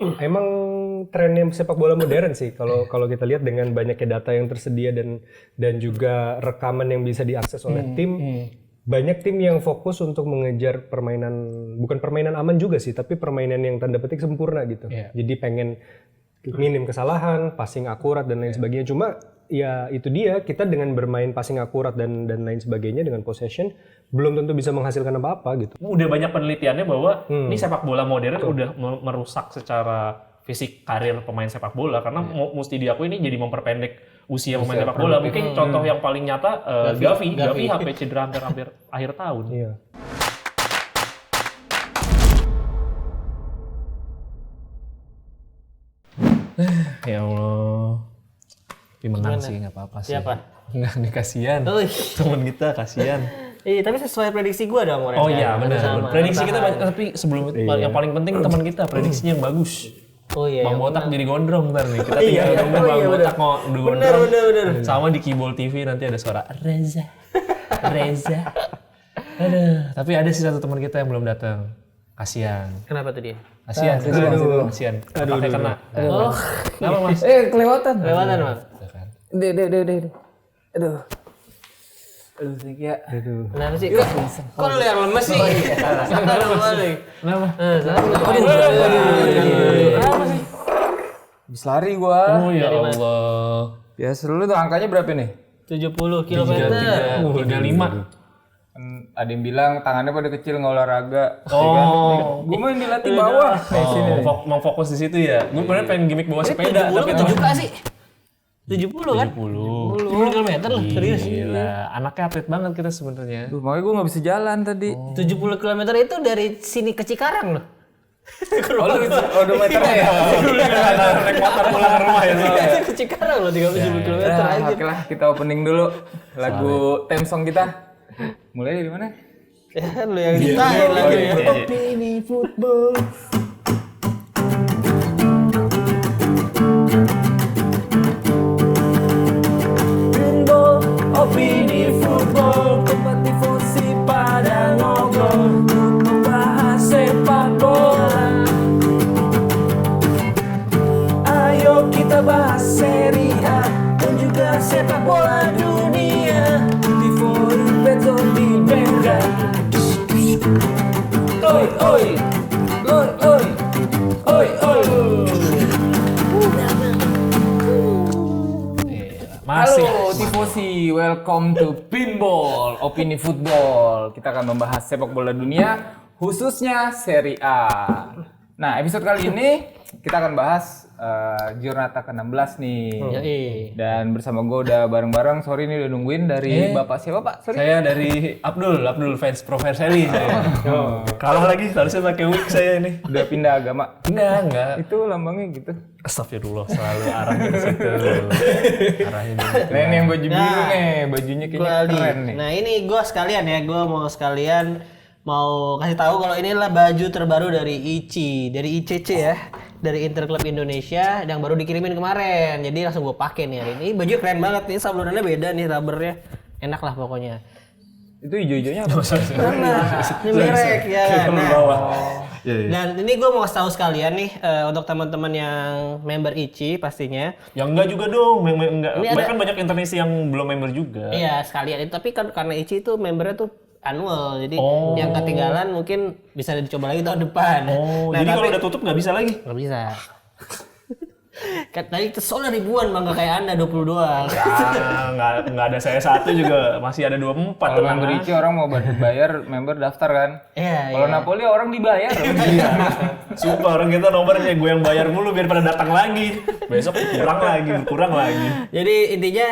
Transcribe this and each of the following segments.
Emang trennya sepak bola modern sih kalau kita lihat dengan banyaknya data yang tersedia dan juga rekaman yang bisa diakses oleh tim. Banyak tim yang fokus untuk mengejar bukan permainan aman juga sih, tapi permainan yang tanda petik sempurna gitu. Jadi pengen minim kesalahan, passing akurat dan lain sebagainya. Cuma ya itu dia, kita dengan bermain passing akurat dan lain sebagainya dengan possession belum tentu bisa menghasilkan apa-apa gitu. Udah banyak penelitiannya bahwa ini sepak bola modern udah merusak secara fisik karir pemain sepak bola karena mesti diakui ini jadi memperpendek usia pemain sepak bola. Mungkin contoh yang paling nyata Gavi HP cedera hampir akhir tahun. Iya. Ya Allah. Tapi menang sih nggak apa-apa sih. Siapa? Nggak nih kasihan. Temen kita kasihan. Iya, tapi sesuai prediksi gue dong. Oh iya benar. Prediksi kita banyak, tapi sebelum itu yang paling penting teman kita prediksinya yang bagus. Oh iya. Bang Botak jadi gondrong ntar nih. Kita tinggal nunggu Bang Botak mau gondrong. Bener. Sama di Kibol TV nanti ada suara Reza. Aduh. Tapi ada sih satu teman kita yang belum datang. Kasihan. Kenapa tuh dia? Kasihan. Pakai kena. Oh. Kenapa Mas? Kelewatan. Kelewatan, Mas. Udah. Aduh, Sneaky ya. Kenapa sih? Kok lu yang lemes sih? Kenapa? Kenapa sih? Habis lari gua. Oh ya Allah. Ya selalu tuh angkanya berapa nih? 70 km. 35. Ada yang bilang tangannya pada kecil nggak olahraga. Oh. Gua main dilatih bawah. Mau fokus di situ ya. Gue bener pengen gimmick bawa sepeda tapi 70 sih. 70 kan? 70 km lah, serius. Gila, anaknya atlet banget kita sebenarnya. Duh, makanya gua nggak bisa jalan tadi. 70 km itu dari sini ke Cikarang loh. Odometernya ya. Naik motor pulang ke rumah ya. Ke Cikarang loh 30 km aja. Oke lah, kita opening dulu lagu theme song kita. Mulai dari mana? Ya lu yang ditahan lagi ya. Opini football. Opini football, tempat tifosi pada ngobrol untuk membahas sepak bola. Ayo kita bahas Serie A dan juga sepak bola dunia. Tifo Beto di Bengga. Oi oi, oi oi, oi oi. Masih. Halo tifosi, welcome to Pinball, Opini Football. Kita akan membahas sepak bola dunia, khususnya Serie A. Nah, episode kali ini kita akan bahas Giornata ke-16 nih. Dan bersama gue udah bareng-bareng, sorry nih udah nungguin dari Bapak siapa Pak? Sorry. Saya dari Abdul fans Proverselli saya. Kalah lagi, harusnya pakai wig saya ini. Udah pindah agama? Enggak. Itu lambangnya gitu. Astagfirullah, selalu arahnya ke situ. Arahnya di situ. Nah ini yang baju biru nih, bajunya kayaknya keren nih. Nah ini gue sekalian ya, gue mau sekalian kasih tahu kalau ini adalah baju terbaru dari ICC ya, dari Interclub Indonesia yang baru dikirimin kemarin. Jadi langsung gue pakai nih hari ini. Baju keren banget nih, sablonannya beda nih, rubbernya enak lah pokoknya. Itu hijau-hijaunya apa? Ini merek ya. Dan ini gue mau kasih tahu sekalian nih untuk teman-teman yang member ICI pastinya. Yang enggak juga dong, enggak. Ini Bahkan banyak internasi yang belum member juga. Iya sekalian, tapi kan karena ICI itu membernya tuh annual, jadi yang ketinggalan mungkin bisa dicoba lagi tahun depan. Jadi kalau udah tutup nggak bisa lagi? Nggak bisa. Tadi soalnya ribuan bang, nggak kayak anda 20 doang. Nggak ada saya satu juga, masih ada 24. Kalau member ICI orang mau bayar member daftar kan? Iya. Kalau Napoli orang dibayar. Iya. Sumpah orang kita nomornya gue yang bayar mulu biar pada datang lagi. Besok kurang lagi. Jadi intinya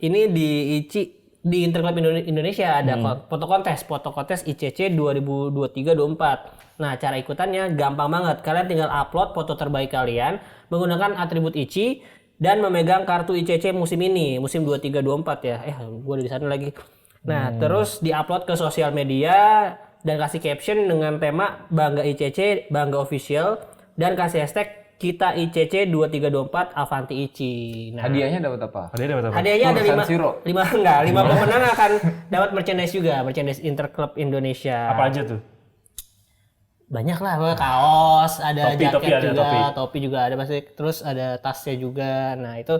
ini di ICI, di Interclub Indonesia ada foto kontes ICC 2023-24. Nah, cara ikutannya gampang banget. Kalian tinggal upload foto terbaik kalian menggunakan atribut ICI dan memegang kartu ICC musim ini, musim 23-24 ya. Gue ada di sana lagi. Nah, terus diupload ke sosial media dan kasih caption dengan tema Bangga ICC, Bangga Official, dan kasih hashtag kita ICC 2324 Avanti ICI. Nah, hadiahnya dapat apa? Hadiahnya ada 5 pemenang akan dapat merchandise juga, merchandise Interclub Indonesia. Apa aja tuh? banyak lah, pokoknya kaos, ada Topi, jaket ada juga, topi. topi juga ada pasti, terus ada tasnya juga. Nah itu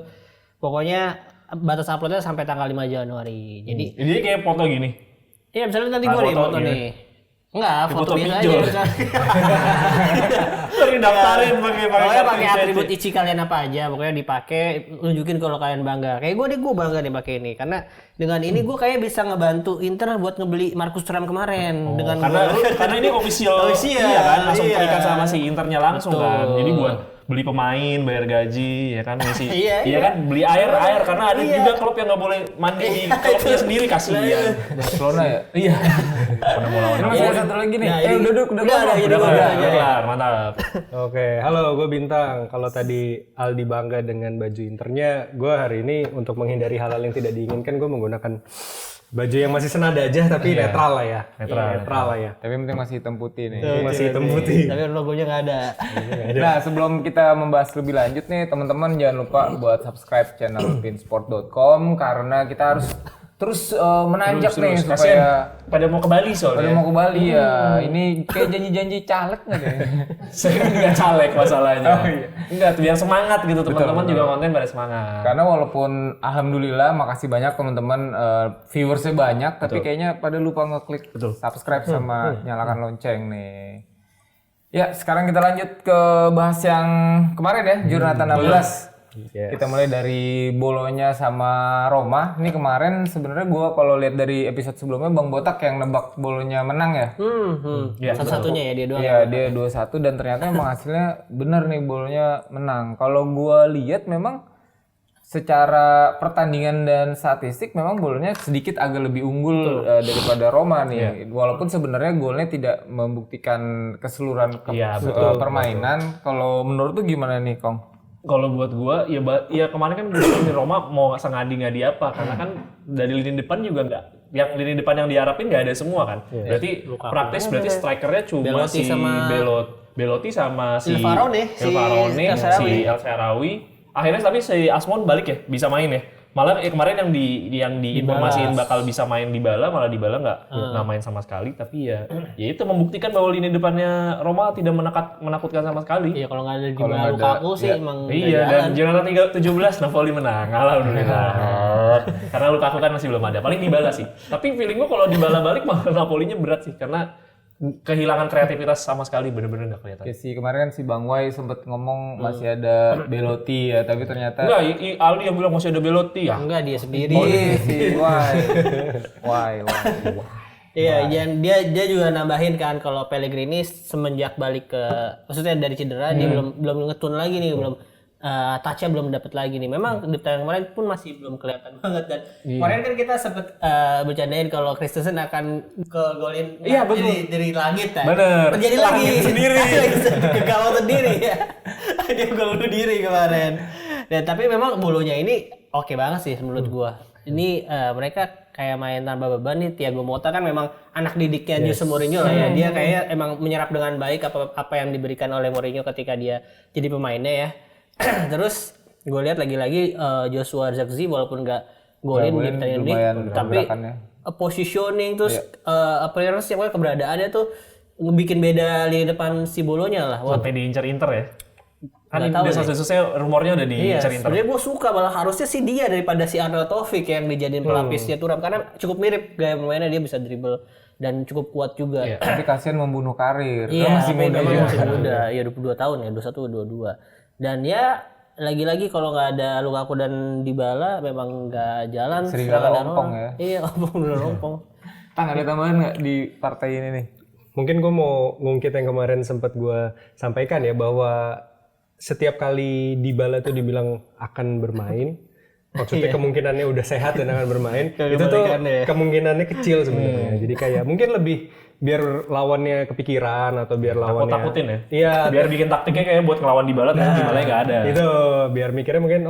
pokoknya batas uploadnya sampai tanggal 5 Januari. Jadi Jadi kayak foto gini. iya misalnya nanti Ah, gue nih foto foto gini. nih. Enggak, foto Foto biasa aja. pinjol. Misalnya. Lagi daftarin pakai Pokoknya kartu pakai ICC. atribut ICI kalian apa aja, pokoknya dipakai, nunjukin kalau kalian bangga. Kayak gue bangga nih pakai ini, karena dengan ini gue kayak bisa ngebantu Inter buat ngebeli Marcus Thuram kemarin. Dengan Karena ini official, Official, iya kan, langsung iya. terikat sama si Internya langsung Betul. kan. Jadi buat beli pemain, bayar gaji, ya kan, ngisi. Iya, Iya kan, beli air karena ada juga klub yang nggak boleh mandi di klubnya sendiri, kasihan. Barcelona ya? Iya. Pernah mau lawan Ini masih ada satu lagi nih. Nah, ini- Duduk. udah Udah kelar, mantap. Oke, halo, gue Bintang. Kalau tadi Aldi bangga dengan baju Internya, gue hari ini untuk menghindari hal-hal yang tidak diinginkan, gue menggunakan baju yang masih senada aja, tapi netral lah ya. Netral lah ya. Tapi yang penting masih hitam putih nih. Masih hitam putih. tapi logonya nggak ada. Nah, sebelum kita membahas lebih lanjut nih, teman-teman jangan lupa buat subscribe channel pinsport.com karena kita harus terus menanjak nih supaya Kasihan, pada mau ke Bali pada soalnya. mau ke Bali ya. Ini kayak janji-janji caleg nggak deh? Saya kan nggak caleg masalahnya. Oh, iya. Enggak, biar semangat gitu teman-teman juga konten pada semangat. Karena walaupun alhamdulillah makasih banyak teman-teman viewersnya banyak, tapi kayaknya pada lupa ngeklik subscribe sama nyalakan lonceng nih. Ya, sekarang kita lanjut ke bahas yang kemarin ya, Giornata 16. Yes. Kita mulai dari Bolonya sama Roma. Ini kemarin sebenarnya gua kalau lihat dari episode sebelumnya Bang Botak yang nebak Bolonya menang ya. Iya, Satu-satunya ya dia doang. Iya, dia 2-1 dan ternyata emang hasilnya bener nih Bolonya menang. Kalau gua lihat memang secara pertandingan dan statistik memang Bolonya sedikit agak lebih unggul daripada Roma nih. Walaupun sebenarnya golnya tidak membuktikan keseluruhan Iya, permainan. Kalau menurut tuh gimana nih, Kong? Kalau buat gua ya kemarin kan di Roma mau ngadi apa karena kan dari lini depan juga nggak, yang lini depan yang diharapin nggak ada semua kan. Berarti praktis berarti strikernya cuma Belotti si sama- Belotti sama si Ilvarone, si Ilvarone, El Shaarawy. si El Shaarawy. Akhirnya tapi si Asmon balik ya, bisa main ya. Malah kemarin yang diinformasiin bakal bisa main Dybala, malah Dybala nggak main sama sekali. Tapi ya itu membuktikan bahwa lini depannya Roma tidak menakutkan sama sekali. Iya, kalau nggak ada di Kalau bawah nggak ada, Lukaku sih emang nggak Iya, jalan. dan Giornata 17 Napoli menang. Alhamdulillah. Karena Lukaku kan masih belum ada. Paling Dybala sih. Tapi feeling gua kalau Dybala balik malah Napolinya berat sih karena kehilangan kreativitas sama sekali, bener-bener nggak kelihatan. Ya si kemarin kan si Bang Wai sempet ngomong masih ada Belotti ya, tapi ternyata Enggak, Aldi yang bilang masih ada Belotti ya. Enggak, dia sendiri. si Wai. Iya, dan dia juga nambahin kan kalau Pellegrini semenjak balik ke, maksudnya dari cedera dia belum ngetun lagi nih, belum touch-nya belum dapat lagi nih. Memang di pertandingan kemarin pun masih belum kelihatan banget dan kemarin kan kita sempet bercandain kalau Christensen akan ke golin dari langit kan. Bener. Terjadi lagi Langit sendiri. ke gawang sendiri ya. Dia gol bunuh diri kemarin. Dan tapi memang bolonya ini oke banget sih menurut gua. Ini mereka kayak main tanpa beban nih. Thiago Motta kan memang anak didiknya Jose Mourinho lah ya. Dia kayak emang menyerap dengan baik apa yang diberikan oleh Mourinho ketika dia jadi pemainnya ya. Terus gue lihat lagi-lagi Joshua Zirkzee walaupun nggak golin di pertandingan ini, tapi positioning terus appearance yang keberadaannya tuh bikin beda lini depan si Bolonya lah. Wah, Sampai diincar Inter ya. Kan Nggak tahu desas-desusnya rumornya udah iya, diincar Inter. sebenarnya gue suka malah harusnya sih dia daripada si Arnautovic yang dijadiin pelapisnya Thuram karena cukup mirip gaya pemainnya, dia bisa dribble dan cukup kuat juga. Iya. Tapi kasihan membunuh karir. Iya, Dia masih muda memang ya. masih muda. Iya, 22 tahun ya, 21 22. Dan ya lagi-lagi kalau nggak ada Lukaku dan Dybala memang nggak jalan. Serigala serangan ompong orang. ya. Iya, ompong bener ompong. Tang, ada tambahan nggak di partai ini nih? Mungkin gue mau ngungkit yang kemarin sempat gue sampaikan ya, bahwa setiap kali Dybala tuh dibilang akan bermain, maksudnya kemungkinannya udah sehat dan akan bermain, itu tuh kemungkinannya kecil sebenarnya. Jadi kayak mungkin lebih biar lawannya kepikiran atau biar lawannya Takut-takutin ya. Iya, Biar bikin taktiknya kayak buat ngelawan Dybala, tapi Dybala nggak ada. itu biar mikirnya mungkin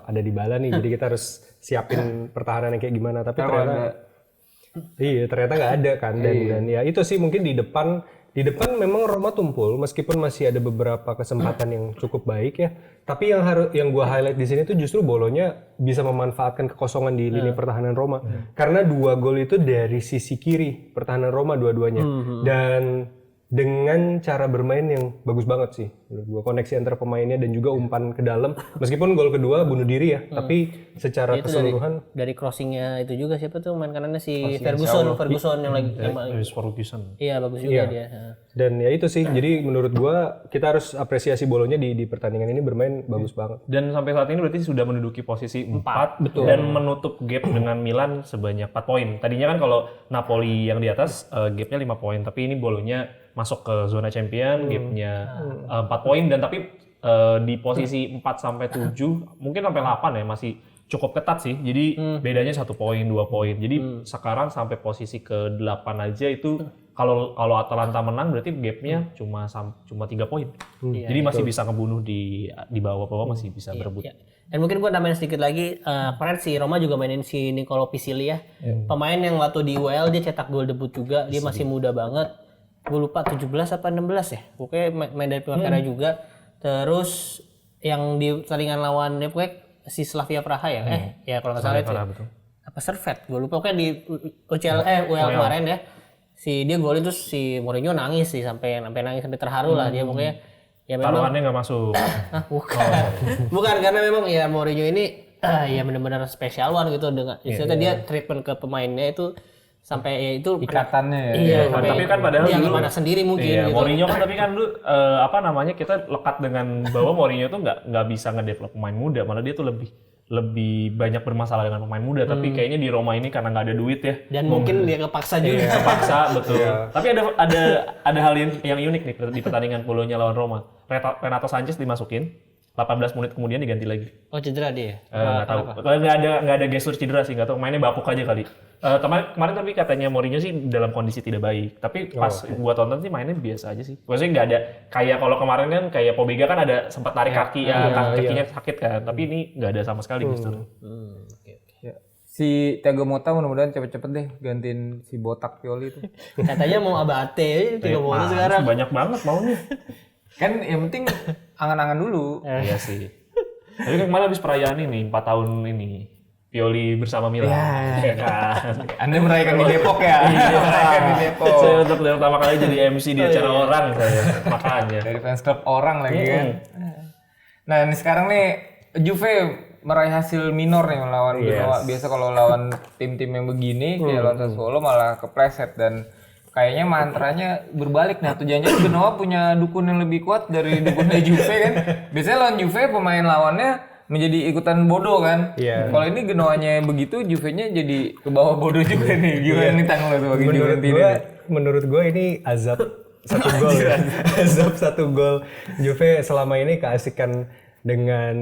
ada Dybala nih, jadi kita harus siapin pertahanannya kayak gimana. Tapi ternyata nggak ada kan, dan ya itu sih mungkin di depan memang Roma tumpul meskipun masih ada beberapa kesempatan yang cukup baik ya. Tapi yang gua highlight di sini tuh justru Bolonya bisa memanfaatkan kekosongan di lini pertahanan Roma. Karena 2 gol itu dari sisi kiri pertahanan Roma dua-duanya. Dan dengan cara bermain yang bagus banget sih. Menurut gua koneksi antar pemainnya dan juga umpan ke dalam. Meskipun gol kedua bunuh diri ya, tapi secara keseluruhan Dari crossingnya itu juga siapa tuh main kanannya si Ferguson yang lagi Harus Ferguson. iya bagus juga dia. dan ya itu sih. Jadi menurut gua kita harus apresiasi Bolonya di pertandingan ini bermain bagus banget. Dan sampai saat ini berarti sudah menduduki posisi 4 dan menutup gap dengan Milan sebanyak 4 poin. Tadinya kan kalau Napoli yang di atas gapnya 5 poin, tapi ini Bolonya masuk ke zona champion, gapnya 4 poin dan tapi di posisi 4 sampai 7, mungkin sampai 8 ya masih cukup ketat sih. Jadi bedanya 1 poin, 2 poin. Jadi sekarang sampai posisi ke 8 aja itu kalau Atalanta menang berarti gapnya cuma 3 poin. Jadi masih bisa ngebunuh di bawah-bawah, masih bisa berebut. Ya. Dan mungkin gue nambahin sedikit lagi, kemarin si Roma juga mainin si Nicolo Pisilli ya. Pemain yang waktu di UEL dia cetak gol debut juga, dia masih muda banget. Gue lupa 17 apa 16 ya. Pokoknya main dari Primavera juga. Terus yang di pertandingan lawan pokoknya si Slavia Praha ya. Ya kalau nggak salah itu. Betul. Apa Servet? Gue lupa pokoknya di UEL kemarin ya. Si dia golin terus si Mourinho nangis sih sampai nangis sampai terharu lah dia pokoknya. Ya memang Taruhannya nggak masuk. bukan. Bukan karena memang ya Mourinho ini ya benar-benar spesial one gitu dengan istilahnya dia treatment ke pemainnya itu sampai ya itu Ikatannya ya. iya sampai Tapi kan padahal dia dulu gimana sendiri mungkin iya, gitu. Mourinho kan tapi kan dulu kita lekat dengan bahwa Mourinho tuh nggak bisa ngedevelop pemain muda, malah dia tuh lebih banyak bermasalah dengan pemain muda. Tapi kayaknya di Roma ini karena nggak ada duit ya. Dan mungkin dia kepaksa juga. Kepaksa betul. Tapi ada hal yang unik nih di pertandingan Bolonya lawan Roma. Renato Sanchez dimasukin, 18 menit kemudian diganti lagi. Oh cedera dia. Nggak tahu. Nggak ada gestur cedera sih, nggak tahu. Mainnya bapuk aja kali. Kemarin tapi katanya Mourinho sih dalam kondisi tidak baik. Tapi pas gua tonton sih mainnya biasa aja sih. Maksudnya nggak ada kayak kalau kemarin kan kayak Pobega kan ada sempat tarik kaki kakinya sakit kan. Tapi ini nggak ada sama sekali gestur. Ya. Si Thiago Motta mudah-mudahan cepet-cepet deh gantiin si botak Pioli itu. Katanya mau Abate Thiago Motta sekarang. Banyak banget maunya. Kan yang penting angan-angan dulu. Iya sih. Tapi kan kemarin habis perayaan ini 4 tahun ini Pioli bersama Milan. Ya kan. Anda merayakan di Depok ya? Iya. Merayakan di Depok. Saya untuk pertama kali jadi MC di acara orang saya. Makanya. Dari fans club orang lagi kan. Nah ini sekarang nih Juve meraih hasil minor nih melawan Genoa. Biasa kalau lawan tim-tim yang begini kayak lawan Sassuolo malah kepleset dan kayaknya mantranya berbalik. Nah tujuannya Genoa punya dukun yang lebih kuat dari dukunnya Juve kan. Biasanya lawan Juve pemain lawannya menjadi ikutan bodoh kan. Kalau ini Genoanya begitu, Juve-nya jadi ke bawah bodoh juga nih. Gimana nih tanggung lu bagi Juve? Menurut gue ini azab 1 gol. Azab 1 gol. Juve selama ini keasikan dengan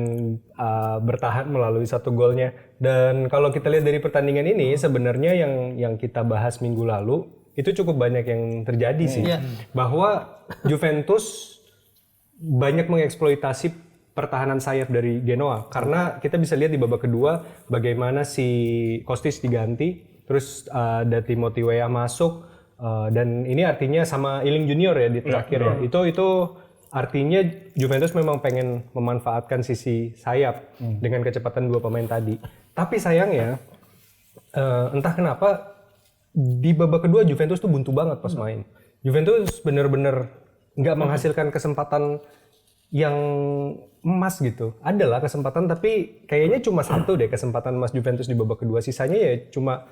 bertahan melalui 1 golnya. Dan kalau kita lihat dari pertandingan ini sebenarnya yang kita bahas minggu lalu itu cukup banyak yang terjadi sih. Bahwa Juventus banyak mengeksploitasi pertahanan sayap dari Genoa karena kita bisa lihat di babak kedua bagaimana si Kostic diganti, terus ada Timothy Weah masuk dan ini artinya sama Iling Junior ya di terakhir ya. Itu artinya Juventus memang pengen memanfaatkan sisi sayap dengan kecepatan 2 pemain tadi. Tapi sayangnya entah kenapa di babak kedua Juventus tuh buntu banget pas main. Juventus bener-bener nggak menghasilkan kesempatan yang emas gitu. Adalah kesempatan tapi kayaknya cuma 1 deh kesempatan emas Juventus di babak kedua. Sisanya ya cuma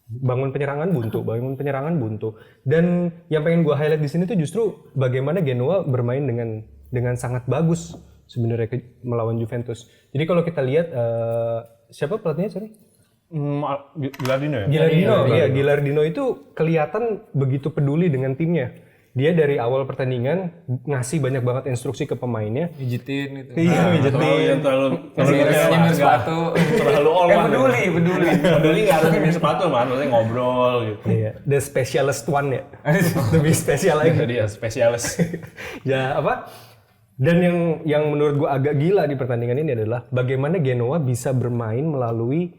bangun penyerangan buntu. Dan yang pengen gua highlight di sini tuh justru bagaimana Genoa bermain dengan sangat bagus sebenarnya melawan Juventus. Jadi kalau kita lihat siapa pelatihnya sorry? Gilardino ya? Gilardino itu kelihatan begitu peduli dengan timnya. Dia dari awal pertandingan ngasih banyak banget instruksi ke pemainnya. Pijitin gitu. Iya, pijitin. Terlalu Nyemir sepatu. terlalu all man. Peduli Nggak harus nyemir sepatu man, maksudnya ngobrol gitu. Iya, the specialist one ya. Lebih spesial lagi. Jadi ya spesialis. Ya apa? Dan yang menurut gua agak gila di pertandingan ini adalah bagaimana Genoa bisa bermain melalui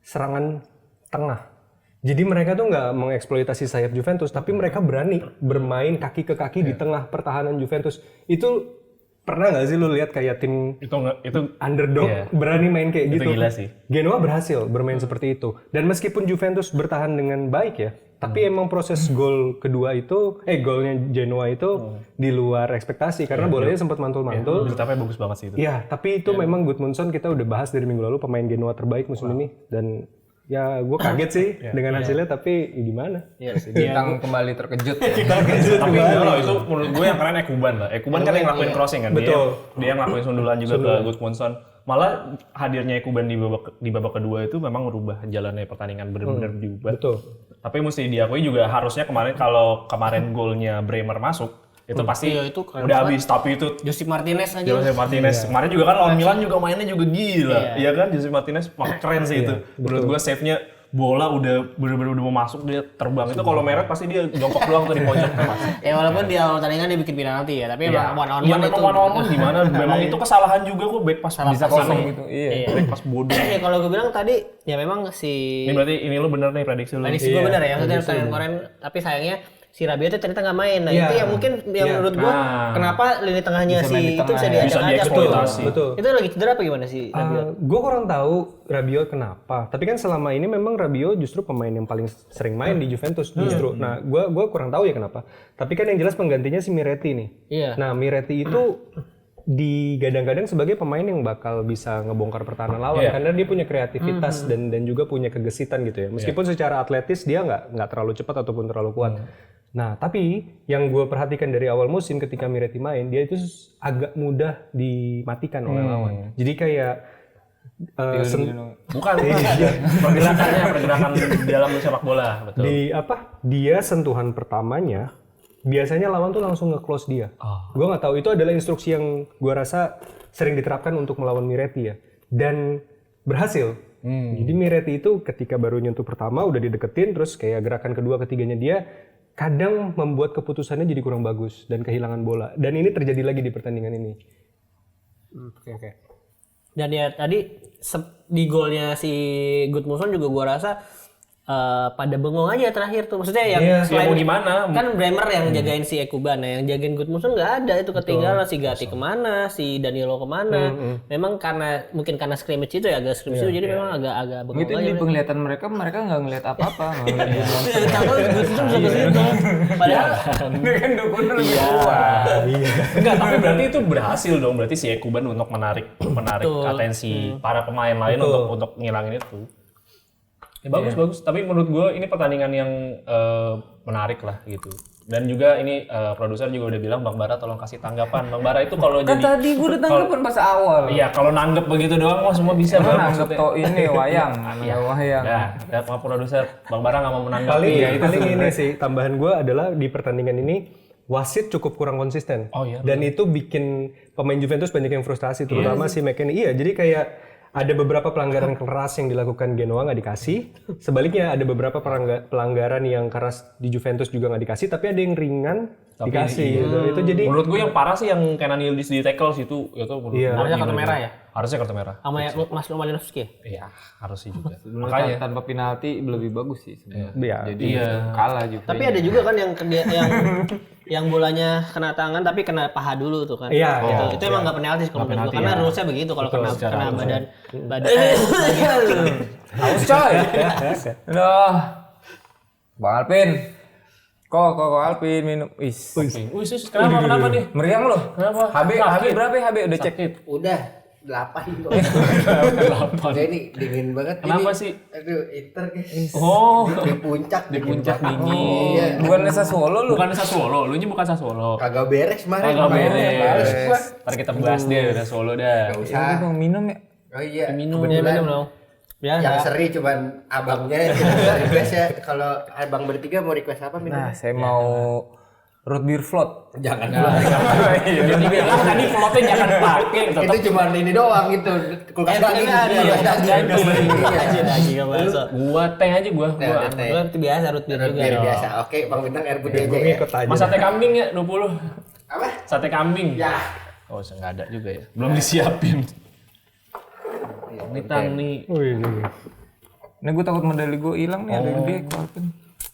serangan tengah. Jadi mereka tuh nggak mengeksploitasi sayap Juventus, tapi mereka berani bermain kaki ke kaki di tengah pertahanan Juventus. Itu pernah nggak sih lu lihat kayak tim Itu underdog Iya. berani main kayak Itu gitu? gila sih. Genoa berhasil bermain seperti itu. Dan meskipun Juventus bertahan dengan baik ya, tapi emang proses gol kedua itu, golnya Genoa itu di luar ekspektasi karena bolanya sempat mantul-mantul. build-up-nya bagus banget sih itu. Iya, tapi itu memang Gudmundsson kita udah bahas dari minggu lalu pemain Genoa terbaik musim ini dan ya gue kaget sih dengan hasilnya tapi ya gimana? Bintang kembali terkejut ya. Tapi enggak loh, itu menurut gue yang keren Ekuban lah. Ekuban kan yang ngelakuin crossing kan. Betul. Dia yang ngelakuin sundulan juga ke Gudmundsson. Malah hadirnya Ekuban di babak kedua itu memang merubah jalannya pertandingan benar-benar diubah. Betul. Tapi mesti diakui juga harusnya kemarin golnya Bremer masuk itu pasti Iya, itu keren udah habis, tapi itu Josep Martinez aja. Jose Martinez kemarin juga kan lawan Milan juga mainnya juga gila. Iya kan Jose Martinez keren sih itu. Menurut gua save-nya bola udah bener-bener udah mau masuk dia terbang itu kalau merah pasti dia jongkok doang tuh di pojok Mas. Ya walaupun di awal pertandingan dia bikin penalti ya, tapi emang one on Iya one memang itu. one on one gimana? Memang itu kesalahan juga kok back pas Bisa kosong gitu. Iya. Back pas bodoh. Ya kalau gue bilang tadi ya memang Ini berarti ini lu bener nih prediksi lu. prediksi gue bener ya, maksudnya pertandingan kemarin tapi sayangnya si Rabiot itu ternyata nggak main. Nah itu yang mungkin yang menurut gue kenapa lini tengahnya Bisa main di si itu tengah bisa ya. diajak-ajak Bisa dieksploitasi. Betul. Itu lagi cedera apa gimana sih Rabiot? Gue kurang tahu Rabiot kenapa. Tapi kan selama ini memang Rabiot justru pemain yang paling sering main di Juventus justru. Nah, gue kurang tahu ya kenapa. Tapi kan yang jelas penggantinya si Miretti nih. Iya. Nah, Miretti itu digadang-gadang sebagai pemain yang bakal bisa ngebongkar pertahanan lawan karena dia punya kreativitas dan juga punya kegesitan gitu ya. Meskipun secara atletis dia nggak terlalu cepat ataupun terlalu kuat. Nah, tapi yang gue perhatikan dari awal musim ketika Miretti main, dia itu agak mudah dimatikan oleh lawan. Jadi kayak Bukan pergerakan di dalam sepak bola, betul. dia sentuhan pertamanya biasanya lawan tuh langsung nge-close dia. Gue nggak tahu itu adalah instruksi yang gue rasa sering diterapkan untuk melawan Miretti ya. Dan berhasil. Jadi Miretti itu ketika baru nyentuh pertama udah dideketin terus kayak gerakan kedua ketiganya dia kadang membuat keputusannya jadi kurang bagus dan kehilangan bola. Dan ini terjadi lagi di pertandingan ini. Oke. Dan ya tadi di golnya si Gudmundsson juga gua rasa pada bengong aja terakhir tuh. Maksudnya yang mau gimana? Kan Bremer yang jagain si Ekuban, yang jagain Gudmundsson nggak ada, itu ketinggalan. Si Gatti kemana, si Danilo kemana. Memang mungkin karena scrimmage itu ya agak scrimmage itu, jadi memang agak bengong Itu aja. di penglihatan mereka nggak ngelihat apa-apa. Tahu Gudmundsson bisa ke situ. Padahal Dia kan dukunnya lebih kuat. Enggak, tapi berarti itu berhasil dong. Berarti si Ekuban untuk menarik atensi para pemain lain untuk ngilangin itu. Ya, bagus. Tapi menurut gue ini pertandingan yang menarik lah gitu. Dan juga ini produser juga udah bilang Bang Bara tolong kasih tanggapan. Bang Bara itu kalau Kan jadi tadi gue udah tanggapan pas awal. iya kalau nanggep begitu doang mah semua bisa Kan Bang. nanggep to ini wayang, wayang. Ya, Pak produser Bang Bara nggak mau menanggapi. Paling ini sih tambahan gue adalah di pertandingan ini wasit cukup kurang konsisten. Oh, iya, Dan itu bikin pemain Juventus banyak yang frustasi, terutama si McKennie. Iya, jadi kayak ada beberapa pelanggaran keras yang dilakukan Genoa nggak dikasih. Sebaliknya ada beberapa pelanggaran yang keras di Juventus juga nggak dikasih, tapi ada yang ringan dikasih. Gitu. Itu jadi Menurut gue yang parah sih yang Kenan Yildiz di tackle situ itu menurut gue harusnya kartu merah ya. harusnya kartu merah. Sama Mas Malinovski. Iya, harus sih juga. Makanya tanpa penalti lebih bagus sih sebenarnya. Iya. Jadi kalah juga. Tapi ada juga kan yang bolanya kena tangan tapi kena paha dulu tuh kan. Iya, Gitu. iya. Itu emang nggak penalti kalau menurut gua. Karena rulesnya begitu kalau kena badan Haus coy. Aduh. Bang Alvin. Kok Alvin minum. Kenapa nih? Meriang loh. Kenapa? HB berapa ya HB udah cek? Udah 8 kok. Udah ini dingin banget. Kenapa ini. sih? Aduh, iter guys. Oh, Di puncak. di puncak dingin. Iya. Bukan Sassuolo lu. Bukan Sassuolo, lu ini bukan Sassuolo. Kagak beres kemarin. Kagak Males beres. gua. Ntar kita bahas dia Sassuolo dah. Gak Ya usah. udah dong minum ya. Oh iya. Minum. Kebetulan dong. Ya, yang seri cuman abangnya request ya. Kalau abang bertiga mau request apa minum? Nah, saya mau root beer float. Jangan pula. Jadi bilang tadi floatnya jangan pakai, tetap Itu cuman ini doang gitu. Kulkas daging. Kulkas daging. Iya. gua teh aja gua. Nah, teh. Gua itu biasa root beer juga. Biar biasa. Oke, Bang Bintang air putih aja gue ya. ngikut aja. Mas sate kambing ya 20. Apa? Sate kambing. Ya. Oh, enggak ada juga ya. Belum disiapin. Ini tang nih. Wih. Nah, gue takut medali gue hilang nih ada gede kok Alvin.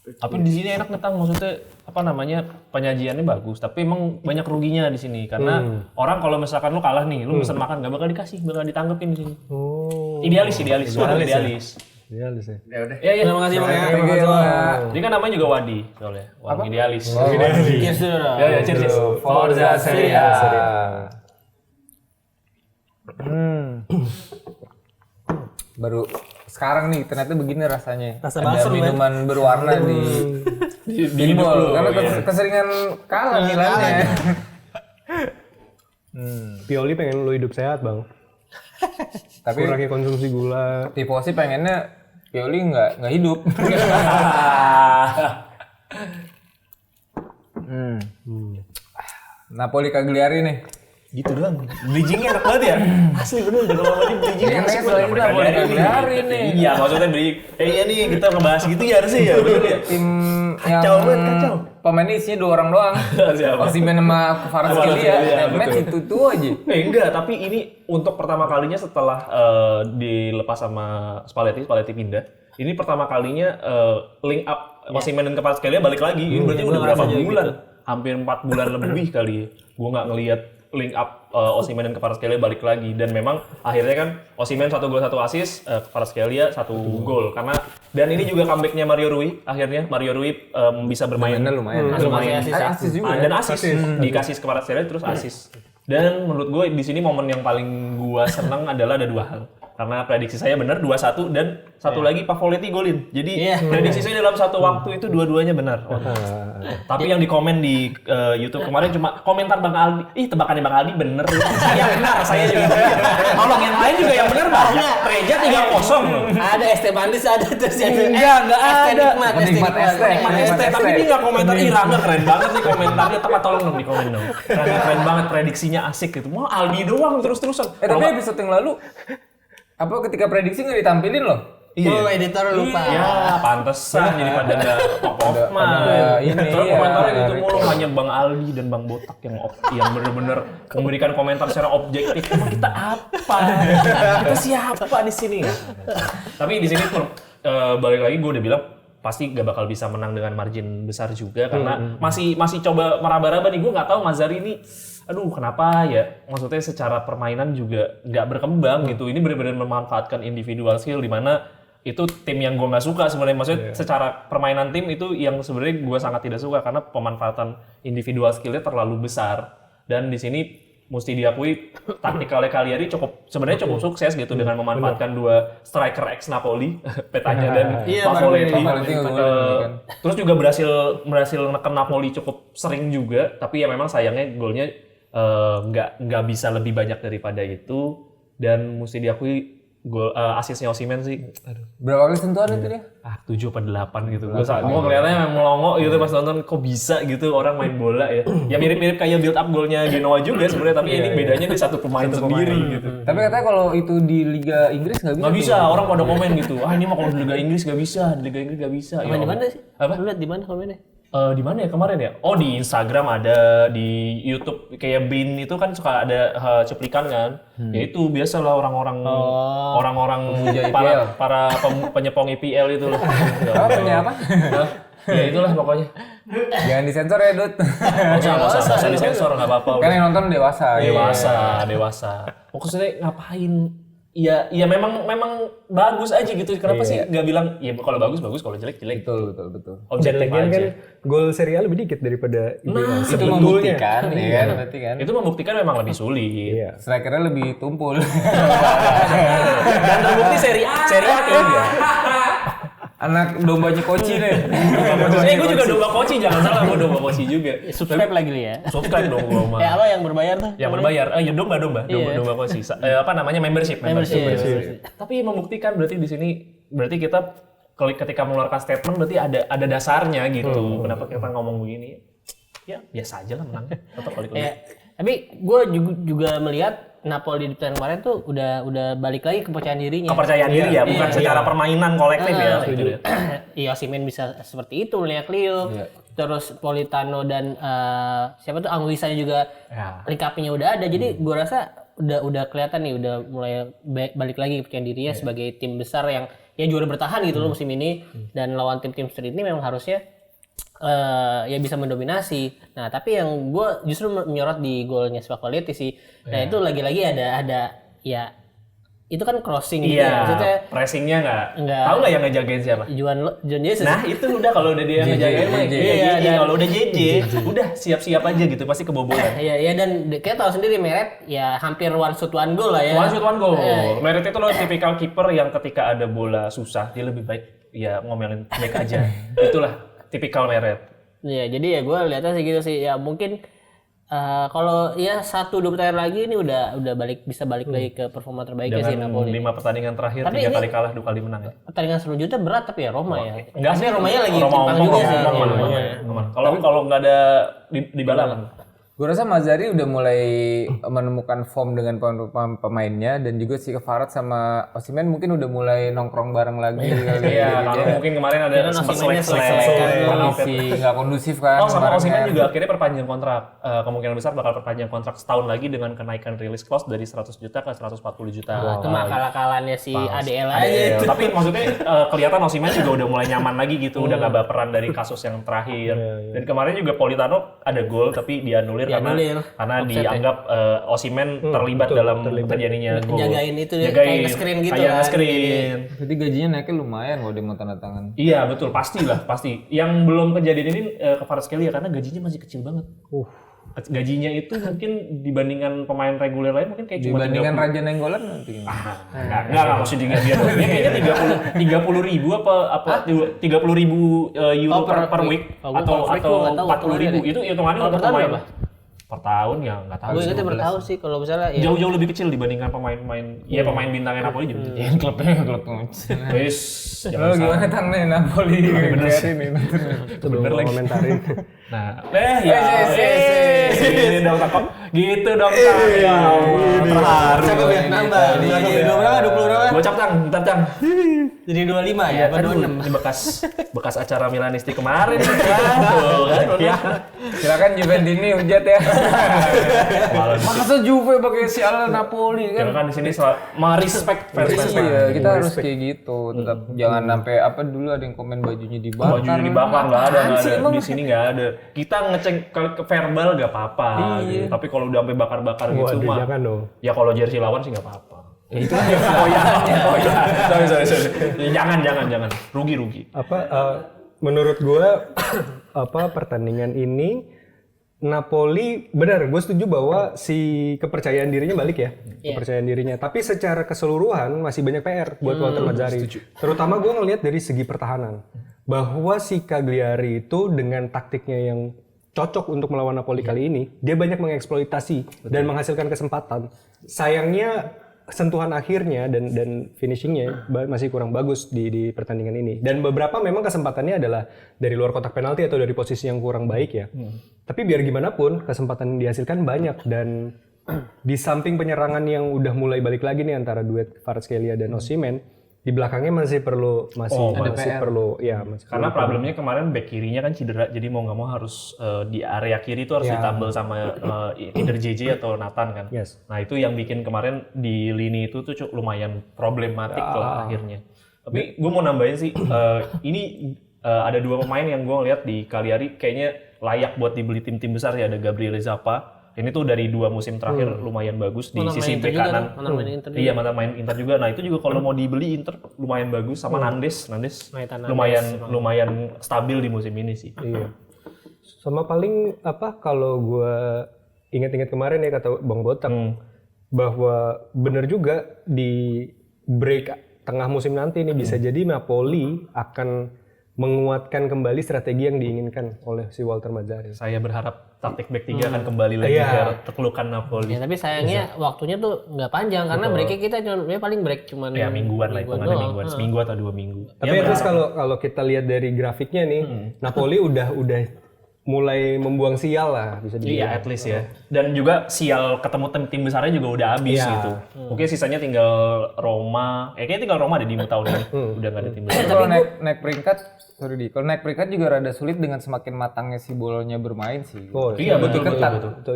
Tapi di sini enak nih Tang, maksudnya apa namanya penyajiannya bagus, tapi emang banyak ruginya di sini karena orang kalau misalkan lu kalah nih, lu pesen makan gak bakal dikasih, bakal ditanggepin di sini. Idealis. Idealis ya. Ya udah. Iya. Terima kasih Bang ya. Thank you, Bang. Ini kan namanya juga Wadi soalnya, warung idealis. Cheers dulu dong. Ya, cheers. Forza Serie A. Baru sekarang nih ternyata begini rasanya. Rasa ada basem, minuman berwarna di Pinball karena keseringan kalah Milannya. Pioli pengen lu hidup sehat bang. Tapi Kurangi konsumsi gula. Tifosi pengennya Pioli nggak hidup. Napoli Cagliari nih. Gitu doang. Bridging-nya enak banget ya. Asli bener udah kalau Wadi bridging-nya Enak asik soalnya banget. Napoli Cagliari nih. Iya, maksudnya iya nih kita ngebahas gitu ya harusnya ya. Bener ya. Tim yang kacau. pemainnya isinya 2 orang doang. Siapa? Osimhen sama Kvaratskhelia. Match itu aja. Enggak, tapi ini untuk pertama kalinya setelah dilepas sama Spalletti pindah. Ini pertama kalinya link up Osimhen dan Kvaratskhelia balik lagi. Ini berarti udah berapa bulan? Hampir 4 bulan lebih kali. Gua nggak ngelihat link up Osimhen dan Kvaratskhelia balik lagi, dan memang akhirnya kan Osimhen 1 gol 1 assist, Kvaratskhelia 1 gol karena dan ini juga comebacknya Mario Rui. Akhirnya Mario Rui bisa bermain Lumayan. assist juga dan assist dikasih ke Kvaratskhelia terus assist. Dan menurut gue di sini momen yang paling gua seneng adalah ada 2 hal. Karena prediksi saya benar 2-1 dan satu lagi Pavoletti golin. Jadi prediksi saya dalam satu waktu itu dua-duanya benar. Tapi yang di komen di YouTube kemarin cuma komentar Bang Aldi. Ih, tebakannya Bang Aldi bener. Saya benar, saya juga benar. Tolong yang lain juga yang benar banyak. Reja 3-0 loh. Ada Estebanis ada terus yang Enggak ada. Nikmat ST. Tapi dia nggak komentar. Ih, Rangga keren banget nih komentarnya. Tolong dong di komen dong. Rangga keren banget, prediksinya asik gitu. Mau Aldi doang terus-terusan. Tapi episode yang lalu ketika prediksi nggak ditampilin loh. Oh, editor lupa. Ya, pantesan jadi pada nggak top of mind. Terus komentarnya gitu mulu, hanya Bang Aldi dan Bang Botak yang benar-benar memberikan komentar secara objektif. Emang kita apa? Kita siapa di sini ya? Tapi di sini balik lagi gue udah bilang pasti gak bakal bisa menang dengan margin besar juga karena masih coba meraba-raba nih. Gue nggak tahu Mazzarri ini aduh kenapa ya, maksudnya secara permainan juga nggak berkembang gitu. Ini benar-benar memanfaatkan individual skill di mana itu tim yang gue nggak suka sebenarnya. Maksudnya secara permainan tim itu yang sebenarnya gue sangat tidak suka karena pemanfaatan individual skillnya terlalu besar. Dan di sini mesti diakui taktikalnya Cagliari sebenarnya cukup sukses gitu dengan memanfaatkan 2 striker ex Napoli, Petagna dan Pavoletti. Terus juga berhasil neken Napoli cukup sering juga, tapi ya memang sayangnya golnya nggak bisa lebih banyak daripada itu. Dan mesti diakui gol asisnya Osimhen sih. Aduh. Berapa kali sentuhan itu dia? 7 apa 8 gitu. Gue kelihatannya memang melongo gitu pas nonton, kok bisa gitu orang main bola ya. Ya mirip-mirip kayak build up golnya Genoa juga sebenarnya, tapi ini bedanya di satu pemain sendiri gitu. Tapi katanya kalau itu di Liga Inggris nggak bisa. Nggak bisa, orang pada komen gitu. Ini mah kalau di Liga Inggris nggak bisa, di Liga Inggris nggak bisa. Main di mana sih? Apa? Lu lihat di mana komennya? Di mana ya kemarin ya? Oh, di Instagram ada, di YouTube kayak Bean itu kan suka ada cuplikan kan. Ya itu biasalah orang-orang para penyepong IPL itu loh. Apa? Ya itulah pokoknya. Jangan disensor ya, Dut. Nggak usah disensor, nggak apa-apa. Kan yang nonton dewasa. Dewasa. Maksudnya ngapain? Iya memang bagus aja gitu. Kenapa sih nggak bilang ya kalau bagus, kalau jelek. Betul. Objektif Lagian aja. kan gol Serie A lebih dikit daripada Itu sebetulnya. membuktikan, ya kan? Berarti kan. Itu membuktikan memang lebih sulit. Iya. Strikernya lebih tumpul. Dan terbukti Serie A tinggi. Anak dombanya Koci nih. Gue juga domba Koci, jangan salah, gue domba Koci juga. Subscribe lagi lu ya. Subscribe dong gue mah. Apa yang berbayar tuh? Yang berbayar, ya domba Koci. Apa namanya membership. Tapi membuktikan berarti di sini berarti kita ketika mengeluarkan statement berarti ada dasarnya gitu. Kenapa kita ngomong begini? Ya biasa aja lah menang. Tetap balik lagi. Tapi gue juga melihat Napoli di pertandingan kemarin tuh udah balik lagi kepercayaan dirinya. Kepercayaan diri ya, bukan secara permainan kolektif ya. Iya, Osimhen bisa seperti itu, Lea Clio. Terus Politano dan siapa tuh Anguissa juga link up-nya udah ada. Jadi gue rasa udah kelihatan nih, udah mulai balik lagi kepercayaan dirinya sebagai tim besar yang ya juara bertahan gitu loh musim ini, dan lawan tim-tim street ini memang harusnya ya bisa mendominasi. Nah tapi yang gue justru menyorot di golnya Spalletti sih. Nah itu lagi-lagi ada ya itu kan crossing gitu ya. Maksudnya pressingnya nggak. tahu nggak yang ngejagain siapa? John Jesus. Nah itu udah kalau udah dia ngejagain mah JJ. Kalau udah JJ udah siap-siap aja gitu pasti kebobolan. Iya dan kita tahu sendiri Meret ya hampir one shot one goal lah ya. One shot one goal. Meret itu loh tipikal kiper yang ketika ada bola susah dia lebih baik ya ngomelin back aja. Itulah tipikal Meret. Iya jadi ya gue lihatnya sih gitu sih ya mungkin. Kalau ya 1-2 pertandingan lagi ini udah bisa balik lagi ke performa terbaiknya sih Napoli. 5 pertandingan terakhir, Tapi 3 kali kalah, 2 kali menang ya. Pertandingan selanjutnya berat tapi ya Roma ya. Enggak sih, Romanya lagi Roma timpang juga sih. aman. Kalau nggak ada di balaman. Gue rasa Mazzarri udah mulai menemukan form dengan pemainnya, dan juga si Kvarat sama Osimhen mungkin udah mulai nongkrong bareng lagi. Iya, karena mungkin kemarin ada sempat Kondisi nggak kondusif kan. Oh, sama kemarin Osimhen kan. juga akhirnya perpanjang kontrak. Kemungkinan besar bakal perpanjang kontrak setahun lagi dengan kenaikan release clause dari 100 juta ke 140 juta. Itu mah akal-akalannya si ADL aja. Tapi maksudnya kelihatan Osimhen juga udah mulai nyaman lagi gitu, udah gak baperan dari kasus yang terakhir. Dan kemarin juga Politano ada gol tapi dianulir karena dianggap Osimhen terlibat dalam terjadinya gol. Jagain itu kayak nge-screen gitu kayak kan. nge-screen. Jadi gajinya naiknya lumayan kalau dia mau tanda tangan. Iya betul, pasti. Yang belum kejadian ini Kvaratskhelia karena gajinya masih kecil banget. Gajinya itu mungkin dibandingkan pemain reguler lain mungkin kayak cuma Dibandingkan Raja Nenggolan nanti. Enggak maksudnya dia kayaknya 30.000 apa 30.000 euro per week atau 40.000 itu hitungannya untuk pemain per tahun ya nggak tahu. Gue ingetnya per tahun sih kalau misalnya ya. Jauh-jauh lebih kecil dibandingkan pemain-pemain pemain bintangnya Napoli juga. Ya klubnya klub Guys, Lo gimana tang nih Napoli? Bener sih. Itu belum komentarin. Nah, ini dong takut gitu dong Tang. Ya Allah, terharu. Cakep ya nambah. Berapa? 20 berapa? Gocap Tang, bentar Tang. Jadi 25 ya, apa 26? Ini bekas acara Milanisti kemarin. Tuh kan. Silakan Juventini hujat ya. Masa Juve pakai sialan Napoli Karena kan? kan di sini respect fans. Iya, kita harus kayak gitu. Tetap jangan sampai apa dulu ada yang komen bajunya dibakar. Bajunya dibakar nggak ada. Di sini nggak ada. Kita ngecek ke verbal nggak apa-apa. Gitu. Tapi kalau udah sampai bakar-bakar gitu Waduh, mah. jangan dong. Ya kalau jersey lawan sih nggak apa-apa. Oh ya. Sorry. Jangan. Rugi. Menurut gue pertandingan ini Napoli benar, gue setuju bahwa si kepercayaan dirinya balik ya, kepercayaan dirinya. Tapi secara keseluruhan masih banyak PR buat Walter Mazzarri. Terutama gue ngelihat dari segi pertahanan, bahwa si Cagliari itu dengan taktiknya yang cocok untuk melawan Napoli kali ini, dia banyak mengeksploitasi dan menghasilkan kesempatan. Sayangnya sentuhan akhirnya dan finishingnya masih kurang bagus di pertandingan ini. Dan beberapa memang kesempatannya adalah dari luar kotak penalti atau dari posisi yang kurang baik ya. Tapi biar gimana pun kesempatan yang dihasilkan banyak, dan di samping penyerangan yang udah mulai balik lagi nih antara duet Kvaratskhelia dan Osimhen, di belakangnya masih perlu Karena problemnya kemarin back kirinya kan cedera, jadi mau nggak mau harus di area kiri itu harus ditambal sama either JJ atau Nathan kan. Yes. Nah itu yang bikin kemarin di lini itu tuh lumayan problematik lah akhirnya. Tapi gue mau nambahin sih, ini ada 2 pemain yang gue ngeliat di Cagliari kayaknya layak buat dibeli tim-tim besar ya. Ada Gabriele Zappa. Ini tuh dari 2 musim terakhir lumayan bagus di sisi bek kanan. Iya, mantan main Inter juga. Nah, itu juga kalau mau dibeli Inter lumayan bagus, sama Nandes lumayan stabil di musim ini sih. Iya. Sama paling kalau gue ingat-ingat kemarin ya kata Bang Botak, bahwa bener juga di break tengah musim nanti ini bisa jadi Napoli akan menguatkan kembali strategi yang diinginkan oleh si Walter Mazzarri. Saya berharap taktik back 3 akan kembali lagi ke teklukan Napoli. Ya, tapi sayangnya waktunya tuh nggak panjang karena breaknya kita paling break cuman mingguan lah, mingguan, seminggu atau 2 minggu. Tapi at least kalau kita lihat dari grafiknya nih, Napoli udah mulai membuang sial lah bisa dibilang. Iya, at least ya. Dan juga sial ketemu tim besarnya juga udah habis gitu. Mungkin sisanya tinggal Roma. Kayaknya tinggal Roma deh di tahun ini. Udah nggak ada tim besar. Kalau naik peringkat, kalau naik peringkat juga rada sulit dengan semakin matangnya si Bolonya bermain sih. Oh, iya, betul.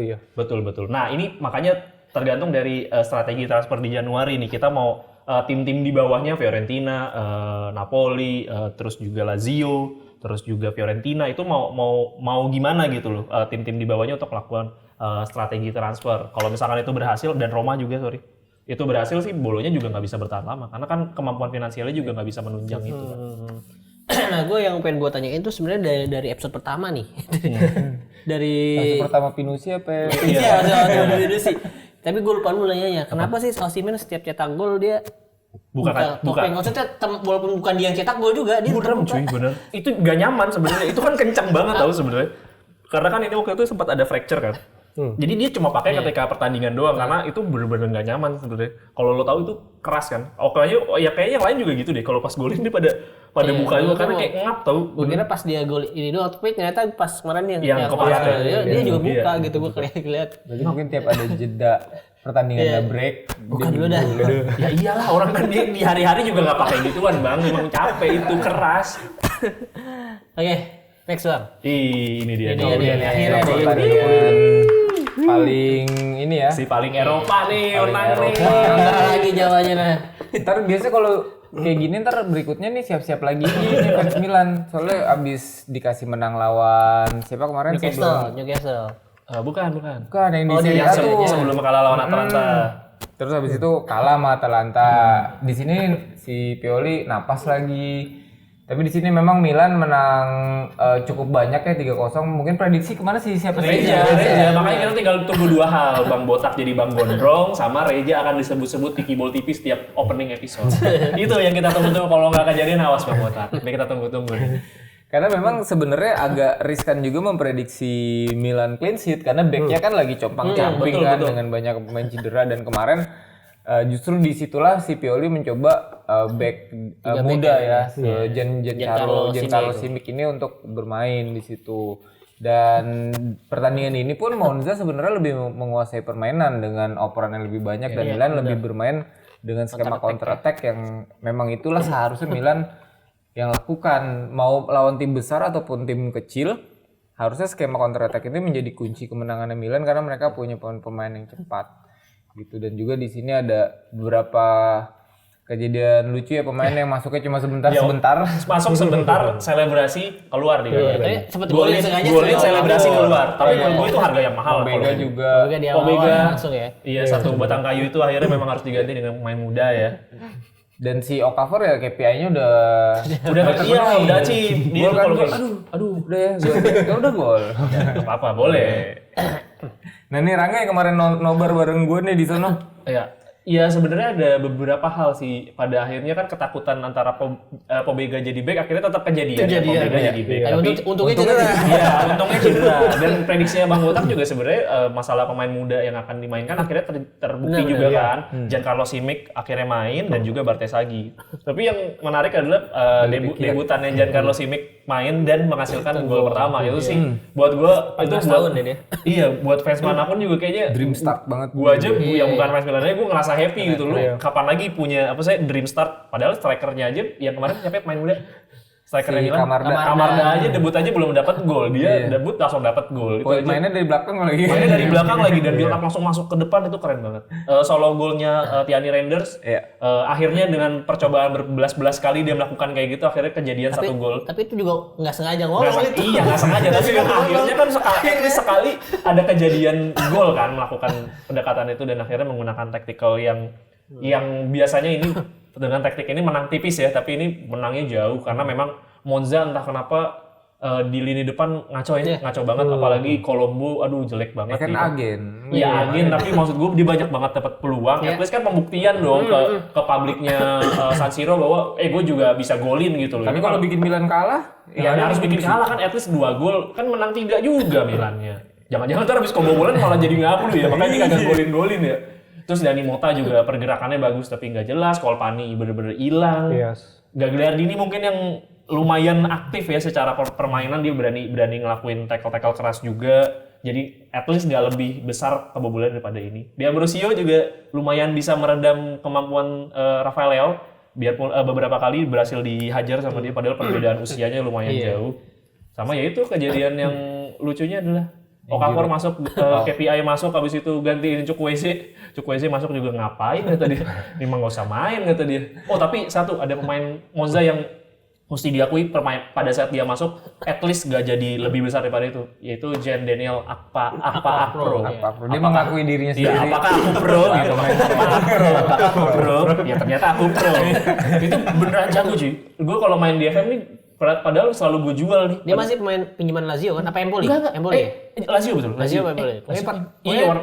Iya. Betul. Nah, ini makanya tergantung dari strategi transfer di Januari nih. Kita mau tim-tim di bawahnya Fiorentina, Napoli, terus juga Lazio, terus juga Fiorentina itu mau gimana gitu loh tim-tim di bawahnya untuk melakukan strategi transfer. Kalau misalkan itu berhasil dan Roma juga itu berhasil sih, Bolonya juga nggak bisa bertahan lama karena kan kemampuan finansialnya juga nggak bisa menunjang itu kan. Nah, gue yang pengen gue tanyain tuh sebenarnya dari episode pertama nih. Dari Episode pertama Pinusi apa? Iya, dari sih. Tapi gue lupa dulu nanyanya, kenapa sih Osimhen setiap cetak gol dia Buka. topeng? Maksudnya walaupun bukan dia yang cetak gol juga dia Bukan cuy, bener. Itu gak nyaman sebenarnya. Itu kan kencang banget tau sebenarnya. Karena kan ini waktu itu sempat ada fracture kan. Jadi dia cuma pakai ketika pertandingan doang karena itu bener-bener gak nyaman sebenarnya. Kalau lo tahu itu keras kan. Kayaknya yang lain juga gitu deh. Kalau pas golin dia pada buka juga karena kayak ngap tau. Gue kira pas dia gol ini doang, tapi ternyata pas kemarin yang kepala dia juga buka gitu, gue lihat. Berarti mungkin tiap ada jeda pertandingan ada break. Buka dulu dah. Ya iyalah, orang kan dia di hari-hari juga nggak pakai gituan bang. Memang capek itu, keras. Oke, next Bang. Ini dia. Akhirnya Pertandingan paling ini ya. Si paling Eropa nih, menang nih. Ntar lagi Jawanya nah. Ntar biasa kalau kayak gini ntar berikutnya nih siap-siap lagi nih fans Milan. Soalnya abis dikasih menang lawan siapa kemarin? Newcastle. Bukan. Bukan yang di Serie A tuh. Sebelum kalah lawan Atalanta. Terus habis itu kalah sama Atalanta. Di sini si Pioli napas lagi. Tapi di sini memang Milan menang cukup banyak ya 3-0. Mungkin prediksi kemana sih siapa sih? Reja. Makanya kita tinggal tunggu 2 hal. Bang Botak jadi Bang Gondrong, sama Reja akan disebut-sebut Tiki Bol TV setiap opening episode. Itu yang kita tunggu-tunggu. Kalau nggak kejadian awas Bang Botak. Ini kita tunggu-tunggu nih. Karena memang sebenarnya agak riskan juga memprediksi Milan clean sheet karena backnya kan lagi compang-camping kan dengan banyak pemain cedera dan kemarin justru disitulah si Pioli mencoba back muda ya Giancarlo Simic ini untuk bermain di situ. Dan pertandingan ini pun Monza sebenarnya lebih menguasai permainan dengan operan yang lebih banyak dan Milan lebih bermain dengan skema counter attack yang memang itulah seharusnya Milan yang lakukan. Mau lawan tim besar ataupun tim kecil, harusnya skema counter attack ini menjadi kunci kemenangannya Milan karena mereka punya pemain yang cepat. Gitu. Dan juga di sini ada beberapa kejadian lucu ya, pemain yang masuknya cuma sebentar. Masuk sebentar, selebrasi keluar dia. Golin selebrasi keluar. Tapi menurut gue itu harga yang mahal. Pobega juga. Pobega langsung ya. Iya, satu batang kayu itu akhirnya memang harus diganti dengan pemain muda ya. Dan si Okafor ya KPI-nya udah Cip. Dia kan, kalau aduh udah ya udah gol. Apa boleh. Nah ini Rangga yang kemarin nobar bareng gue nih di sono. Iya sebenarnya ada beberapa hal sih. Pada akhirnya kan ketakutan antara Pobega jadi back akhirnya tetap kejadian. Pobega jadi back. Tapi untungnya cedera. Iya, untungnya cedera. Dan prediksinya Bang Botak juga sebenarnya masalah pemain muda yang akan dimainkan akhirnya terbukti juga kan. Giancarlo Simic akhirnya main dan juga Bartesaghi. Tapi yang menarik adalah debutannya Giancarlo Simic main dan menghasilkan gol pertama. Itu sih buat gua itu tahun deh dia. Iya, buat fans manapun juga kayaknya Dream start banget. Gua aja yang bukan fans Milan aja gua ngerasa happy gitu loh. Kapan lagi punya dream start, padahal strikernya aja yang kemarin siapa main muda? Strikernya Milan Camarda aja debut aja belum dapat gol. Dia debut langsung dapat gol. Itu mainnya dari belakang lagi. Mainnya dari belakang lagi dan build up langsung masuk ke depan, itu keren banget. Solo golnya Tiani Reinders akhirnya dengan percobaan berbelas-belas kali dia melakukan kayak gitu akhirnya kejadian 1 gol. Tapi itu juga nggak sengaja ngomong itu. Iya nggak sengaja, tapi kan akhirnya kan sekali ada kejadian gol kan melakukan pendekatan itu dan akhirnya menggunakan tactical yang biasanya ini dengan taktik ini menang tipis ya, tapi ini menangnya jauh karena memang Monza entah kenapa di lini depan ngaco banget, apalagi Colombo aduh jelek banget kan gitu. agen. Iya agen, tapi maksud gue dia banyak banget dapat peluang. At least kan pembuktian dong ke publiknya San Siro bahwa gue juga bisa golin gitu loh. Tapi kalau bikin Milan kalah, ya harus bikin kalah kan, at least 2 gol kan menang 3 juga Milannya. Jangan-jangan ntar habis kebobolan malah jadi ngaplu ya, makanya dia kagak golin ya. Terus Dani Mota juga pergerakannya bagus tapi nggak jelas. Kolpani bener-bener hilang. Gagliardini mungkin yang lumayan aktif ya secara permainan, dia berani ngelakuin tackle keras juga. Jadi at least nggak lebih besar kebobolan daripada ini. D'Ambrosio juga lumayan bisa meredam kemampuan Rafael Leao. Biarpun beberapa kali berhasil dihajar sama dia padahal perbedaan usianya lumayan jauh. Sama ya itu kejadian yang lucunya adalah Okafor masuk, KPI masuk, habis itu gantiin Chukwueze masuk juga ngapain kata dia. Ini mah nggak usah main kata dia. Oh tapi satu, ada pemain Monza yang mesti diakui pada saat dia masuk, at least nggak jadi lebih besar daripada itu, yaitu Jean Daniel Akpapro. Dia mengakui dirinya Iya, sendiri. apakah aku pro gitu? Apakah aku pro? Ya ternyata aku pro. Itu beneran jago cuy. Gue kalau main di FM nih, padahal selalu gue jual nih. Dia masih pemain pinjaman Lazio kan? Apa Empoli? Enggak. Empoli. Lazio betul. Lazio apa Empoli? Iya,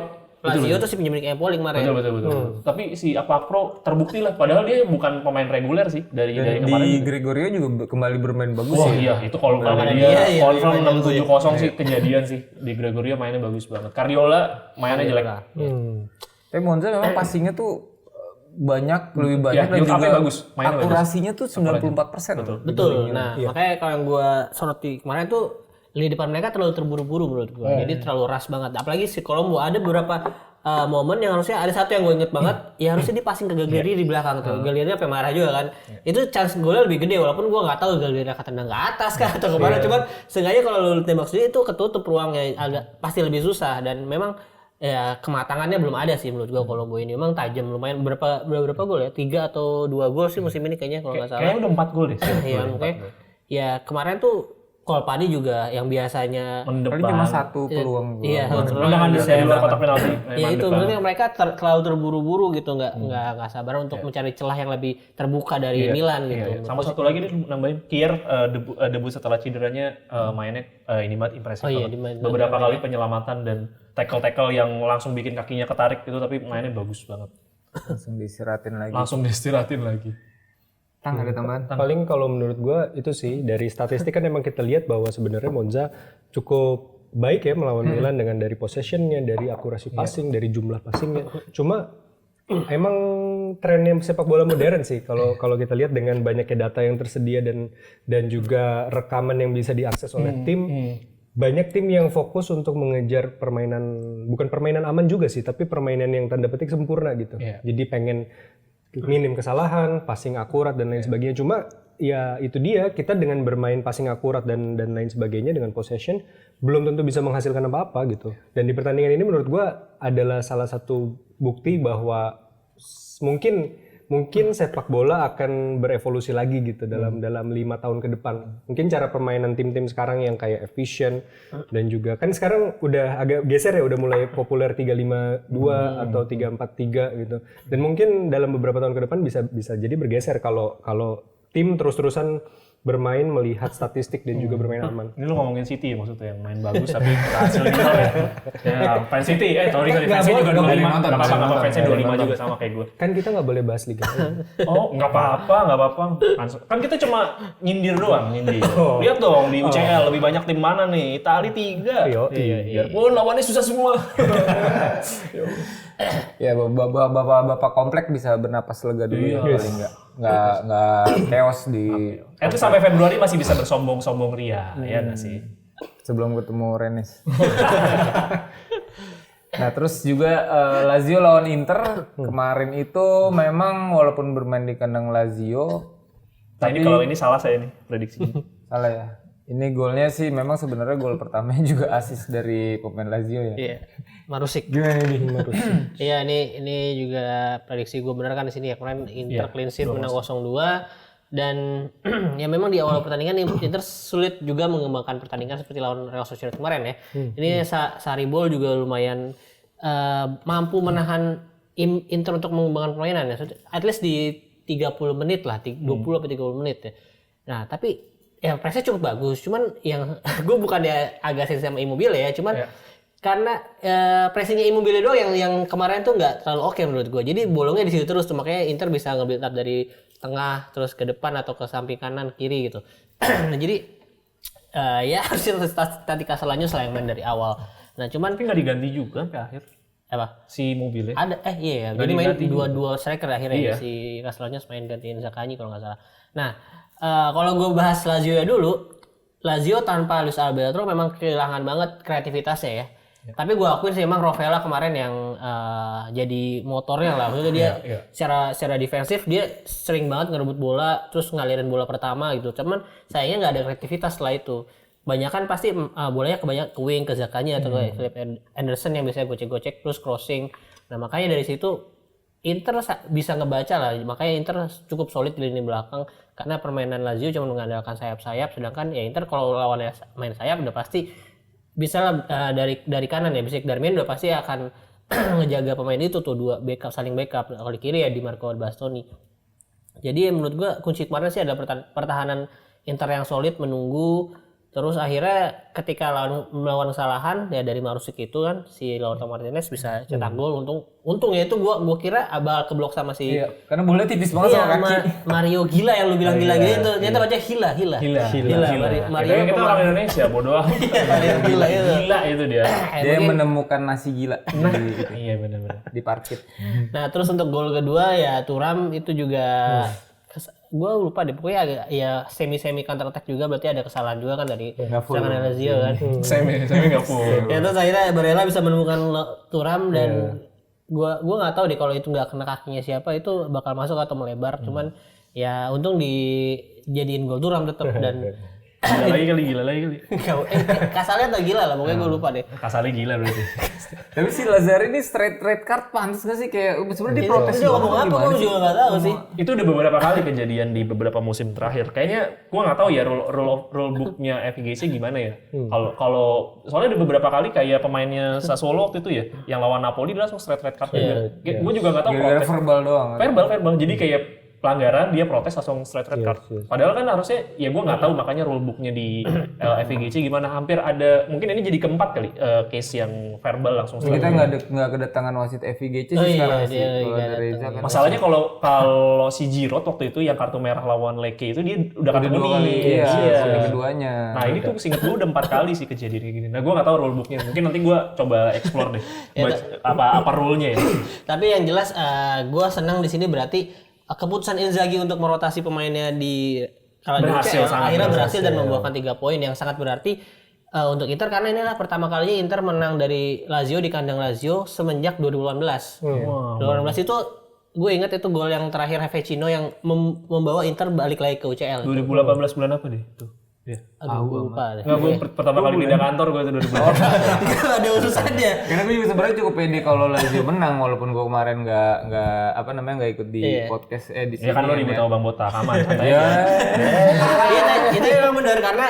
Lazio tuh sih pinjaman Empoli kemarin. betul. Tapi si Akpapro terbukti lah. Padahal dia bukan pemain reguler sih dari Dan kemarin. di Gregorio juga kembali bermain bagus Wah ya. iya, itu kalau Ada dia dia, confirm iya, 6-7-0 sih kejadian sih. Di Gregorio mainnya bagus banget. Cardiola mainnya jelek. Tapi Monza memang passingnya tuh lebih banyak Ya, dan build up-nya juga bagus, mainnya akurasinya tuh 94%. Betul. Nah, makanya kalau yang gue soroti kemarin tuh lini depan mereka terlalu terburu-buru menurut gue. Jadi terlalu rush banget. Apalagi si Colombo ada beberapa momen yang harusnya ada satu yang gue inget banget, ya harusnya dia passing ke Gagliardini di belakang tuh. Gagliardini sampai marah juga kan. Itu chance golnya lebih gede walaupun gue nggak tahu Gagliardini akan tendang ke atas kah atau kemana. Cuman sengaja kalau lu tembak sendiri itu ketutup ruangnya, agak pasti lebih susah dan memang ya kematangannya belum ada sih menurut gua Colombo ini. Memang tajam lumayan, berapa gol ya? 3 atau 2 gol sih musim ini kayaknya kalau nggak salah. Kayaknya udah 4 gol deh. Iya, makanya ya kemarin tuh Kolpani juga yang biasanya Paling cuma satu peluang. iya, Tendangan di luar kotak penalti. ya itu maksudnya mereka terlalu terburu-buru gitu, nggak sabar untuk mencari celah yang lebih terbuka dari Milan gitu. Sama satu lagi nih nambahin, Kier debut setelah cederanya mainnya ini banget impresif Oh iya, banget. Beberapa kali penyelamatan dan tackle yang langsung bikin kakinya ketarik gitu, tapi mainnya bagus banget. Langsung disiratin lagi. Langsung diistirahatin lagi. Tang ada tambahan? Paling kalau menurut gua itu sih dari statistik kan emang kita lihat bahwa sebenarnya Monza cukup baik ya melawan Milan dengan dari possessionnya, dari akurasi passing, dari jumlah passingnya. Cuma emang trennya sepak bola modern sih kalau kita lihat dengan banyaknya data yang tersedia dan juga rekaman yang bisa diakses oleh tim. Banyak tim yang fokus untuk mengejar permainan, bukan permainan aman juga sih, tapi permainan yang tanda petik sempurna gitu. Jadi pengen minim kesalahan, passing akurat dan lain sebagainya. Cuma ya itu dia, kita dengan bermain passing akurat dan lain sebagainya dengan possession belum tentu bisa menghasilkan apa-apa gitu. Dan di pertandingan ini menurut gua adalah salah satu bukti bahwa mungkin sepak bola akan berevolusi lagi gitu dalam 5 tahun ke depan. Mungkin cara permainan tim-tim sekarang yang kayak efisien dan juga kan sekarang udah agak geser ya, udah mulai populer 3-5-2 atau 3-4-3 gitu. Dan mungkin dalam beberapa tahun ke depan bisa jadi bergeser kalau tim terus-terusan bermain melihat statistik dan juga bermain aman. Ini lu ngomongin City ya maksudnya, yang main bagus tapi berhasil di nol ya. Ya, fans City, sorry fansnya juga 25. Nggak apa-apa, fansnya 25 juga sama kayak gue. Kan kita nggak boleh bahas liga. Oh, nggak apa-apa. Kan kita cuma nyindir doang, Lihat dong di UCL lebih banyak tim mana nih? Itali 3. Iya. Biarpun lawannya susah semua. Ya bapak komplek bisa bernapas lega dulu ya, paling nggak chaos di Itu sampai Februari masih bisa bersombong-sombong ria, ya nggak sih? sebelum ketemu Rennes. Nah terus juga Lazio lawan Inter kemarin itu memang walaupun bermain di kandang Lazio, Nah ini kalau ini salah saya nih prediksinya. salah ya. Ini golnya sih memang sebenarnya gol pertamanya juga assist dari pemain Lazio ya. Iya, Marusik. Gimana nih? Iya, ini juga prediksi gue benar kan di sini ya. Kemarin Inter clean sheet menang 0-2 dan ya memang di awal pertandingan Inter sulit juga mengembangkan pertandingan seperti lawan Real Sociedad kemarin ya. Ini Sarri-Ball juga lumayan mampu menahan Inter untuk mengembangkan permainan ya. At least di 30 menit lah, 20 atau 30 menit ya. Nah, tapi ya pressnya cukup bagus, cuman yang gue bukan ya agak sensitif sama Immobile ya, cuman karena pressingnya Immobile doang yang kemarin tuh nggak terlalu oke menurut gue, jadi bolongnya di situ terus tuh, makanya Inter bisa nge-build up dari tengah terus ke depan atau ke samping kanan kiri gitu. Nah jadi ya harusnya taktik Castellano selain main dari awal. Nah cuman Tapi nggak diganti juga sampai akhir apa? si mobilnya. Ada iya ya. Jadi main dua striker akhirnya si Castellano main gantiin Zaccagni kalau nggak salah. Nah kalau gue bahas Lazio ya dulu, Lazio tanpa Luis Alberto memang kehilangan banget kreativitasnya ya. Tapi gue akuin sih emang Rovella kemarin yang jadi motornya lah. Maksudnya dia secara defensif dia sering banget ngerebut bola, terus ngalirin bola pertama gitu. Cuman sayangnya nggak ada kreativitas setelah itu. banyak kan pasti bolanya kebanyak ke wing, ke Zakanya atau ke Philip Anderson yang biasanya gocek-gocek terus crossing. Nah makanya dari situ Inter bisa ngebaca lah, makanya Inter cukup solid di lini belakang karena permainan Lazio cuma mengandalkan sayap-sayap, sedangkan ya Inter kalau lawannya main sayap udah pasti bisa lah dari kanan ya, Bisek Darmian udah pasti akan ngejaga pemain itu tuh, dua backup saling backup. Kalau di kiri ya Di Marco Bastoni. Jadi menurut gua kunci kemarin sih ada pertahanan Inter yang solid menunggu. Terus akhirnya ketika melawan kesalahan ya dari Marusic itu kan si Lautaro Martinez bisa cetak gol. Untung ya itu gua kira abal keblok sama si karena bolanya tipis banget sama kaki. Mario Gila yang lu bilang gila gitu. Ternyata baca Hila. Mario Kita orang Indonesia bodoh amat. Mario Gila itu. Gila itu dia. Dia menemukan nasi gila Iya benar-benar. di parkir. Nah terus untuk gol kedua ya Thuram itu juga gue lupa deh, pokoknya agak ya semi counter attack juga, berarti ada kesalahan juga kan dari serangan Lazio kan. Semi nggak full. Ya terus akhirnya Barella bisa menemukan Thuram dan gua nggak tahu deh kalau itu nggak kena kakinya siapa itu bakal masuk atau melebar, cuman ya untung dijadiin gol Thuram tetap. Dan Gila lagi kali. Kasalnya atau gila lah, pokoknya gue lupa deh. Kasalnya gila berarti. Tapi si Lazari ini straight red card pantas nggak sih, kayak sebenarnya diprotes Dia ngomong apa gue juga nggak tahu sih. Itu udah beberapa kali kejadian di beberapa musim terakhir. Kayaknya gua nggak tahu ya rule booknya FIGC gimana ya. Kalau soalnya ada beberapa kali kayak pemainnya Sassuolo waktu itu ya, yang lawan Napoli dia langsung straight red card juga. Gue juga nggak tahu gara-gara protes. verbal doang. Verbal. Jadi kayak pelanggaran dia protes langsung straight red card. Padahal kan harusnya ya gue nggak tahu makanya rule booknya di FIGC gimana, hampir ada mungkin ini jadi keempat kali case yang verbal langsung straight. Kita nggak kedatangan wasit FIGC sih sekarang sih. Kalau ada Reza kan. Masalahnya kalau si Giroud waktu itu yang kartu merah lawan Lecce itu dia udah kartu kuning. Iya, keduanya. Nah ini tuh seinget gue udah 4 kali sih kejadian kayak gini. Nah gue nggak tahu rule booknya. Mungkin nanti gue coba explore deh apa rule-nya ya. Tapi yang jelas gue senang di sini berarti keputusan Inzaghi untuk merotasi pemainnya di akhirnya berhasil dan membuahkan 3 poin yang sangat berarti untuk Inter, karena inilah pertama kalinya Inter menang dari Lazio di kandang Lazio semenjak 2018. 2018 itu gue ingat itu gol yang terakhir Vecino yang membawa Inter balik lagi ke UCL. 2018 bulan apa deh? Tuh. Iya. Aduh, gue lupa deh. Nggak, gue pertama kali pindah kantor gue itu 2018. Itu ada urusannya. Karena gue juga sebenarnya cukup pede kalau Lazio menang, walaupun gue kemarin nggak ikut di podcast di sini. Ya kan lo ribut sama Bang Botak, aman. Iya. Itu memang benar karena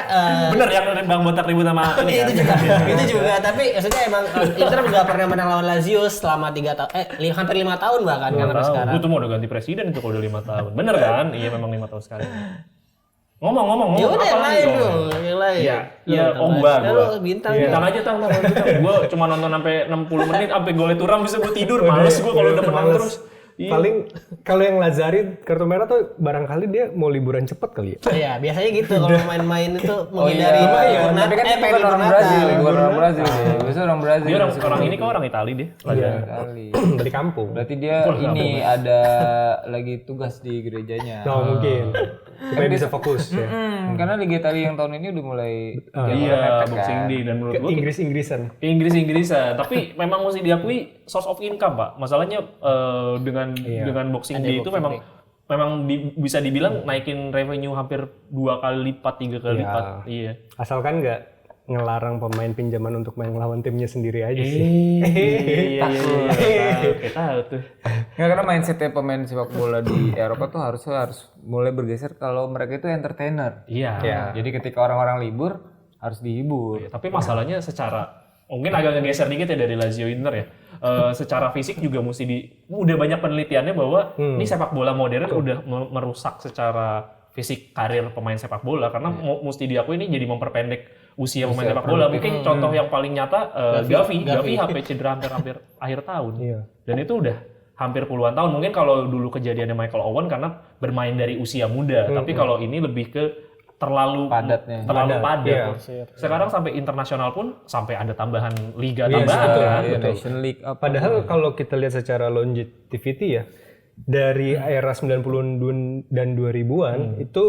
Bener yang Bang Botak ribut sama ini kan? itu juga tapi maksudnya emang Inter nggak pernah menang lawan Lazio selama 3 tahun hampir 5 tahun bahkan kan sampai sekarang. Gue tuh mau udah ganti presiden itu kalau udah 5 tahun. Bener kan? Iya memang 5 tahun sekali. Ngomong Ya udah yang apa lain lagi dong, yang lain. Iya, Omba gua. Bintang. Bintang aja tang. Gua cuma nonton sampai 60 menit sampai golnya Thuram bisa gue tidur. Males gua kalau udah menang Males. terus. Iya. Paling kalau yang Lazari kartu merah tuh barangkali dia mau liburan cepet kali ya. Iya, biasanya gitu kalau main-main itu menghindari Tapi kan dia bukan orang Brazil, Biasanya orang Brazil. Dia orang ini kok orang Itali deh. Kali. Dari kampung. Berarti dia ini ada lagi tugas di gerejanya. No, mungkin. Supaya bisa fokus ya. Karena Liga Italia yang tahun ini udah mulai Iya, Boxing Day dan menurut Ke gua Inggris-Inggrisan. Inggris-Inggrisan. Tapi memang mesti diakui source of income, Pak. Masalahnya dengan Boxing Day itu memang bisa dibilang naikin revenue hampir 2 kali lipat, 3 kali lipat. Iya. Asalkan nggak ngelarang pemain pinjaman untuk main lawan timnya sendiri aja sih. Iya. Kita tahu tuh. Nggak, karena mindsetnya pemain sepak bola di Eropa tuh harus mulai bergeser kalau mereka itu entertainer. Iya. Jadi ketika orang-orang libur harus dihibur. Tapi masalahnya secara mungkin agak ngegeser dikit ya dari Lazio Inter ya. Secara fisik juga udah banyak penelitiannya bahwa ini sepak bola modern udah merusak secara fisik karir pemain sepak bola, karena mesti diakui ini jadi memperpendek usia pemain sepak bola. Mungkin contoh yang paling nyata Gavi HP cedera hampir akhir tahun. Dan itu udah hampir puluhan tahun. Mungkin kalau dulu kejadiannya Michael Owen karena bermain dari usia muda, tapi kalau ini lebih ke terlalu padat. Sekarang sampai internasional pun sampai ada tambahan liga tambahan. Nation League apa. Padahal kalau kita lihat secara longevity ya, dari era 90-an dan 2000-an itu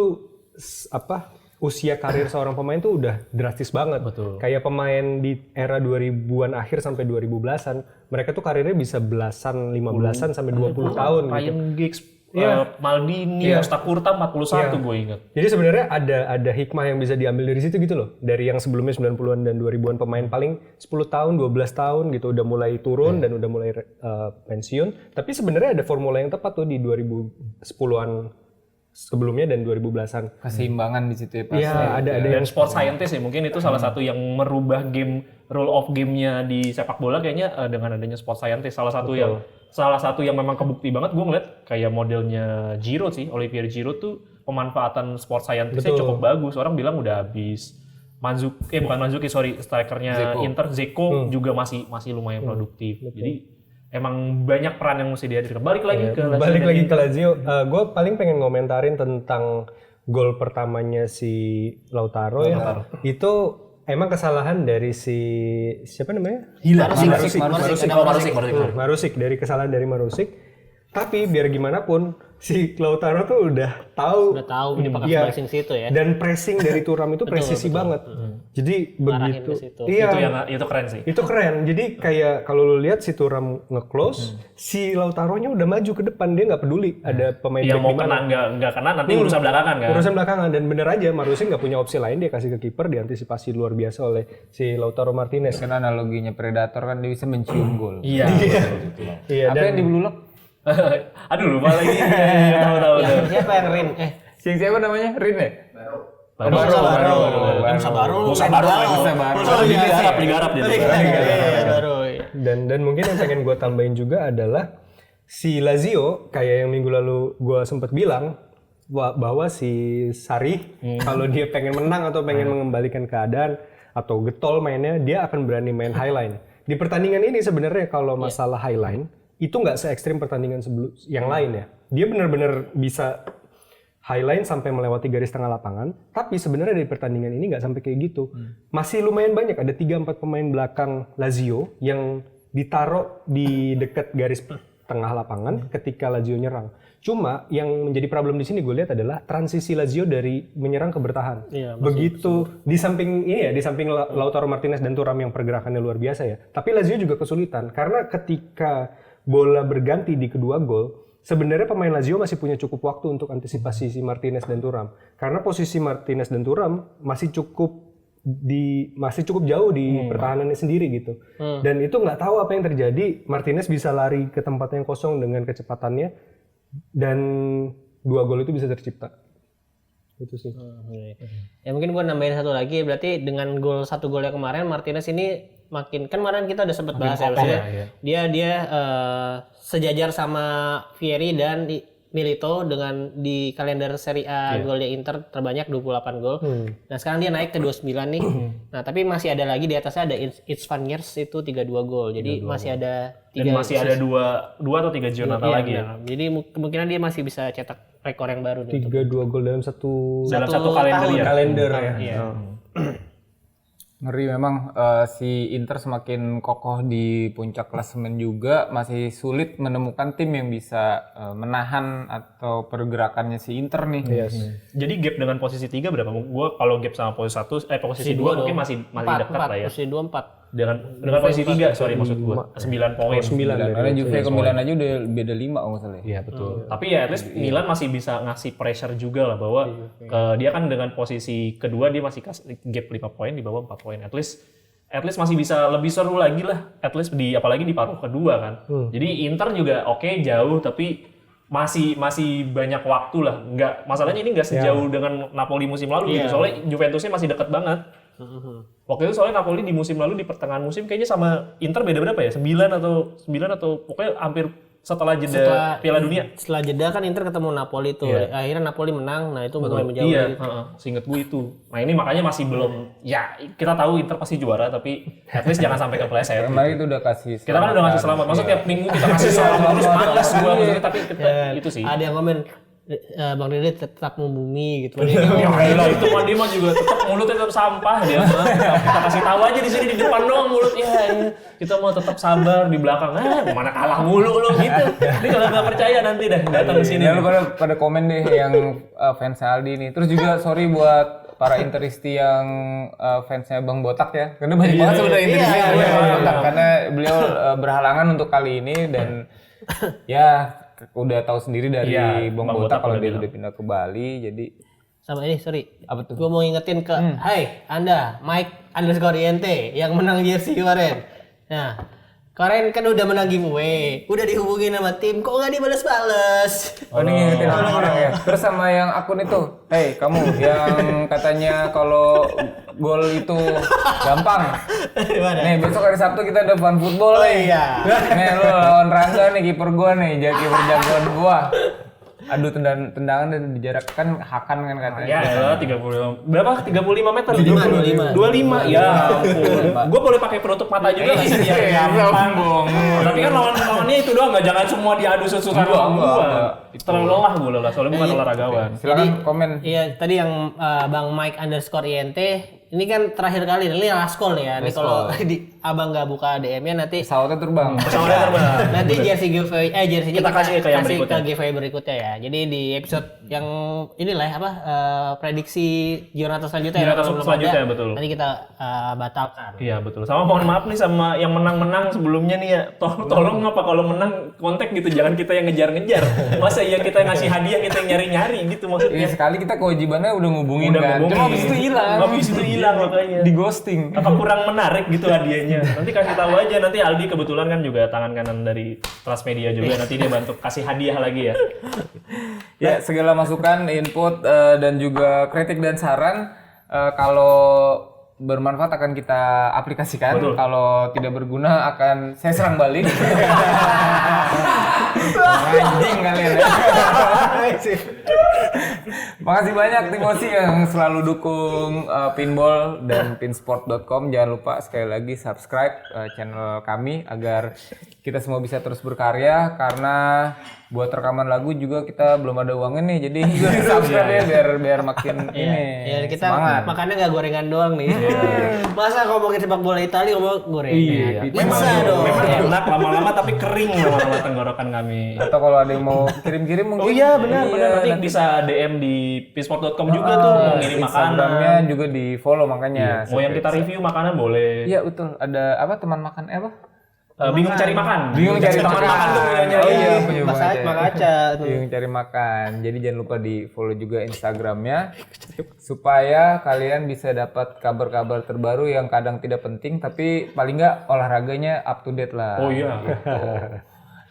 usia karir seorang pemain tuh udah drastis banget. Betul. Kayak pemain di era 2000-an akhir sampai 2010-an, mereka tuh karirnya bisa 15-an sampai 20 tahun Ryan gitu. Giggs Maldini, Mustakurta 41 gue ingat. Jadi sebenarnya ada hikmah yang bisa diambil dari situ gitu loh. Dari yang sebelumnya 90-an dan 2000-an pemain paling 10 tahun, 12 tahun gitu udah mulai turun dan udah mulai pensiun. Tapi sebenarnya ada formula yang tepat tuh di 2010-an sebelumnya dan 2010-an. Keseimbangan di situ ya pasti. Iya, ada Dan sport scientist ya mungkin itu salah satu yang merubah rule of game-nya di sepak bola kayaknya dengan adanya sport scientist. Salah satu yang memang kebukti banget gue ngeliat kayak modelnya Giroud sih, Olivier Giroud tuh pemanfaatan sport scientist-nya cukup bagus. Orang bilang udah habis. Strikernya Inter Dzeko juga masih lumayan produktif. Jadi emang banyak peran yang mesti dihadirkan. Balik lagi ke Lazio. Gue paling pengen ngomentarin tentang gol pertamanya si Lautaro ya. Itu emang kesalahan dari siapa namanya? Marusik. Dari kesalahan dari Marusik. Tapi biar gimana pun si Lautaro tuh udah tahu ini bakal pressing situ ya. Dan pressing dari Thuram itu presisi banget. Jadi begitu. Iya. Itu keren sih. Itu keren. Jadi kayak kalau lu lihat si Thuram nge-close, si Lautaro-nya udah maju ke depan, dia nggak peduli ada pemain yang mau back nggak kena nanti urusan belakangan kan. Urusan belakangan dan bener aja Marusik nggak punya opsi lain, dia kasih ke kiper, diantisipasi luar biasa oleh si Lautaro Martinez. Kan analoginya predator kan dia bisa mencium gol. Iya. Apa yang di Blue Lock? Aduh lupa lagi. Tahu. Siapa yang Rin? Siapa namanya? Rin ya? Baru. Liga Arab dia. Dan mungkin yang pengen gue tambahin juga adalah si Lazio kayak yang minggu lalu gue sempat bilang bahwa si Sarri kalau dia pengen menang atau pengen mengembalikan keadaan atau getol mainnya, dia akan berani main highline. Di pertandingan ini sebenarnya kalau masalah highline itu nggak se-ekstrim pertandingan yang lain ya. Dia benar-benar bisa highline sampai melewati garis tengah lapangan, tapi sebenarnya dari pertandingan ini nggak sampai kayak gitu. Masih lumayan banyak, ada 3-4 pemain belakang Lazio yang ditaruh di dekat garis tengah lapangan ketika Lazio nyerang. Cuma yang menjadi problem di sini gue lihat adalah transisi Lazio dari menyerang ke bertahan. Begitu di samping Lautaro Martinez dan Thuram yang pergerakannya luar biasa ya. Tapi Lazio juga kesulitan karena ketika bola berganti di kedua gol, sebenarnya pemain Lazio masih punya cukup waktu untuk antisipasi si Martinez dan Thuram. Karena posisi Martinez dan Thuram masih cukup jauh di pertahanannya sendiri gitu. Dan itu nggak tahu apa yang terjadi. Martinez bisa lari ke tempat yang kosong dengan kecepatannya dan 2 gol itu bisa tercipta. Itu sih. Ya mungkin gue nambahin satu lagi, berarti dengan 1 gol yang kemarin Martinez ini makin, kan kemarin kita udah sempat bahas ya, dia sejajar sama Vieri dan Milito dengan di kalender Serie A golnya Inter terbanyak 28 gol. Nah sekarang dia naik ke 29 nih. Nah tapi masih ada lagi di atasnya ada Itzvan Yers itu 32 gol. Jadi masih ada 3 dan masih ada 2 atau 3 Giornata lagi ya. Jadi kemungkinan dia masih bisa cetak rekor yang baru. 2 gol dalam satu kalender ya. Ngeri memang si Inter semakin kokoh di puncak klasemen juga, masih sulit menemukan tim yang bisa menahan atau pergerakannya si Inter nih. Jadi gap dengan posisi 3 berapa? Gua kalau gap sama posisi 2 mungkin masih dekat lah ya. Posisi 2 4. Dengan posisi 3 maksud gua 9 poin. 9 Karena Juve ke Milan aja udah beda 5 kalau nggak salah. Iya betul. Tapi ya at least Milan masih bisa ngasih pressure juga lah bahwa dia kan dengan posisi kedua dia masih kasih gap 5 poin di bawah 4 poin. At least masih bisa lebih seru lagi lah. At least apalagi di paruh kedua kan. Jadi Inter juga jauh tapi masih banyak waktu lah. Masalahnya ini nggak sejauh dengan Napoli musim lalu gitu. Soalnya Juventusnya masih dekat banget. Waktu itu soalnya Napoli di musim lalu di pertengahan musim kayaknya sama Inter beda berapa ya? 9 atau pokoknya hampir setelah jeda Piala Dunia. Setelah jeda kan Inter ketemu Napoli tuh. Akhirnya Napoli menang. Nah, itu mulai menjauh. Iya, seingat gue itu. Nah, ini makanya masih belum kita tahu Inter pasti juara tapi at least jangan sampai kepleset. Kemarin itu udah kasih selamat. Kita kan udah ngasih selamat. Maksudnya tiap minggu kita kasih selamat terus malas gua maksudnya tapi itu sih. Ada yang komen Bang Dede tetap membumi gitu. Ya itu mah dia mah juga tetap mulutnya tetap sampah dia. Kita kasih tahu aja di sini di depan doang mulutnya. Kita mau tetap sabar di belakang. Mana kalah mulu lo gitu. Ini kalau nggak percaya nanti dah datang ke sini. Ya lu pada komen deh yang fans Aldi nih. Terus juga sorry buat para Interisti yang fansnya Bang Botak ya. Karena banyak banget sudah Interisti Bang Botak karena beliau berhalangan untuk kali ini dan ya udah tahu sendiri dari Iya, Bang Bang Botak Botak kalau udah dia bilang. udah pindah ke Bali, jadi Sama ini, sorry. Apa tuh? Gue mau ngingetin ke, hai Anda, Mike_INT yang menang jersey kemarin. Nah, kemarin kan udah menang giveaway, udah dihubungin sama tim, kok nggak dibales-bales? Oh, ini ngingetin orang-orang ya. Terus sama yang akun itu, hey kamu yang katanya kalau gol itu gampang. Gimana? Nih besok hari Sabtu kita ada fun football nih. iya. Nih lu lawan Rangga nih, kiper gua nih, jadi kiper jagoan gua. Aduh tendangan dan dijarak kan Hakan kan katanya. Ya, adalah 35. Berapa? 35 meter? 25. 25. Ya ampun. Gue boleh pakai penutup mata juga nggak sih dia? Gampang. Tapi kan lawannya itu doang, nggak jangan semua diadu susah-susah sama enggak. gue. Terlalu lelah gue lelah, soalnya bukan olahragawan. Silakan komen. Iya, tadi yang Bang Mike_INT ini kan terakhir kali, ini last call ya. Ini kalau abang nggak buka DM-nya nanti Pesawatnya terbang. Pesawatnya terbang. nanti jersey giveaway, jersey-nya Kita kasih ke yang berikutnya. giveaway berikutnya ya. Jadi di episode yang inilah apa prediksi Giornato selanjutnya Giornato kalau belum selanjutnya, ada, betul. Nanti kita batalkan. Iya betul. Sama mohon maaf nih sama yang menang-menang sebelumnya nih ya. Tolong apa kalau menang kontak gitu, jangan kita yang ngejar-ngejar. Masa iya kita ngasih hadiah, kita yang nyari-nyari gitu maksudnya. Iya sekali kita kewajibannya udah ngubungin Udah kan. ngubungin. Cuma habis itu hilang. Habis itu hilang makanya. Di ghosting. Apa kurang menarik gitu hadiahnya? Nanti kasih tahu aja, nanti Aldi kebetulan kan juga tangan kanan dari Transmedia juga, nanti dia bantu kasih hadiah lagi ya. Ya, segala masukan, input dan juga kritik dan saran kalau bermanfaat akan kita aplikasikan. Betul. Kalau tidak berguna akan saya serang balik. Anjing kalian ya. Makasih banyak Timosi yang selalu dukung Pinball dan pinsport.com. Jangan lupa sekali lagi subscribe channel kami agar kita semua bisa terus berkarya, karena buat rekaman lagu juga kita belum ada uangnya nih. Jadi subscribe ya biar makin ini Ya kita semangat. makannya nggak gorengan doang nih. Masa ngomongin sepak bola Italia ngomong gorengan? Iya. Masa dong. Memang enak lama-lama tapi kering lama-lama tenggorokan kami. Atau kalau ada yang mau kirim-kirim mungkin. Oh iya benar. Nanti bisa DM di pinsport.com juga tuh mau ngirim Instagramnya makanan. juga di follow makanya. Mau yang kita review makanan boleh. Iya betul. Ada apa teman makan apa? Bingung cari makan. Bingung cari teman makan. makan tuh punyanya. Oh iya, punya Mas Bang Aik Makaca. Bingung cari makan. Jadi jangan lupa di follow juga Instagramnya supaya kalian bisa dapat kabar-kabar terbaru yang kadang tidak penting tapi paling nggak olahraganya up to date lah. Oh iya. Gitu.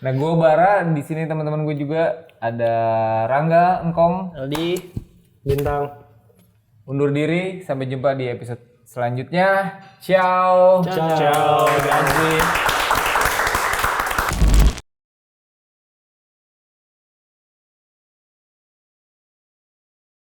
Nah, gue Bara di sini teman-teman gue juga ada Rangga, Engkong, Aldi. Bintang. undur diri. Sampai jumpa di episode selanjutnya. Ciao. Ciao. Terima kasih.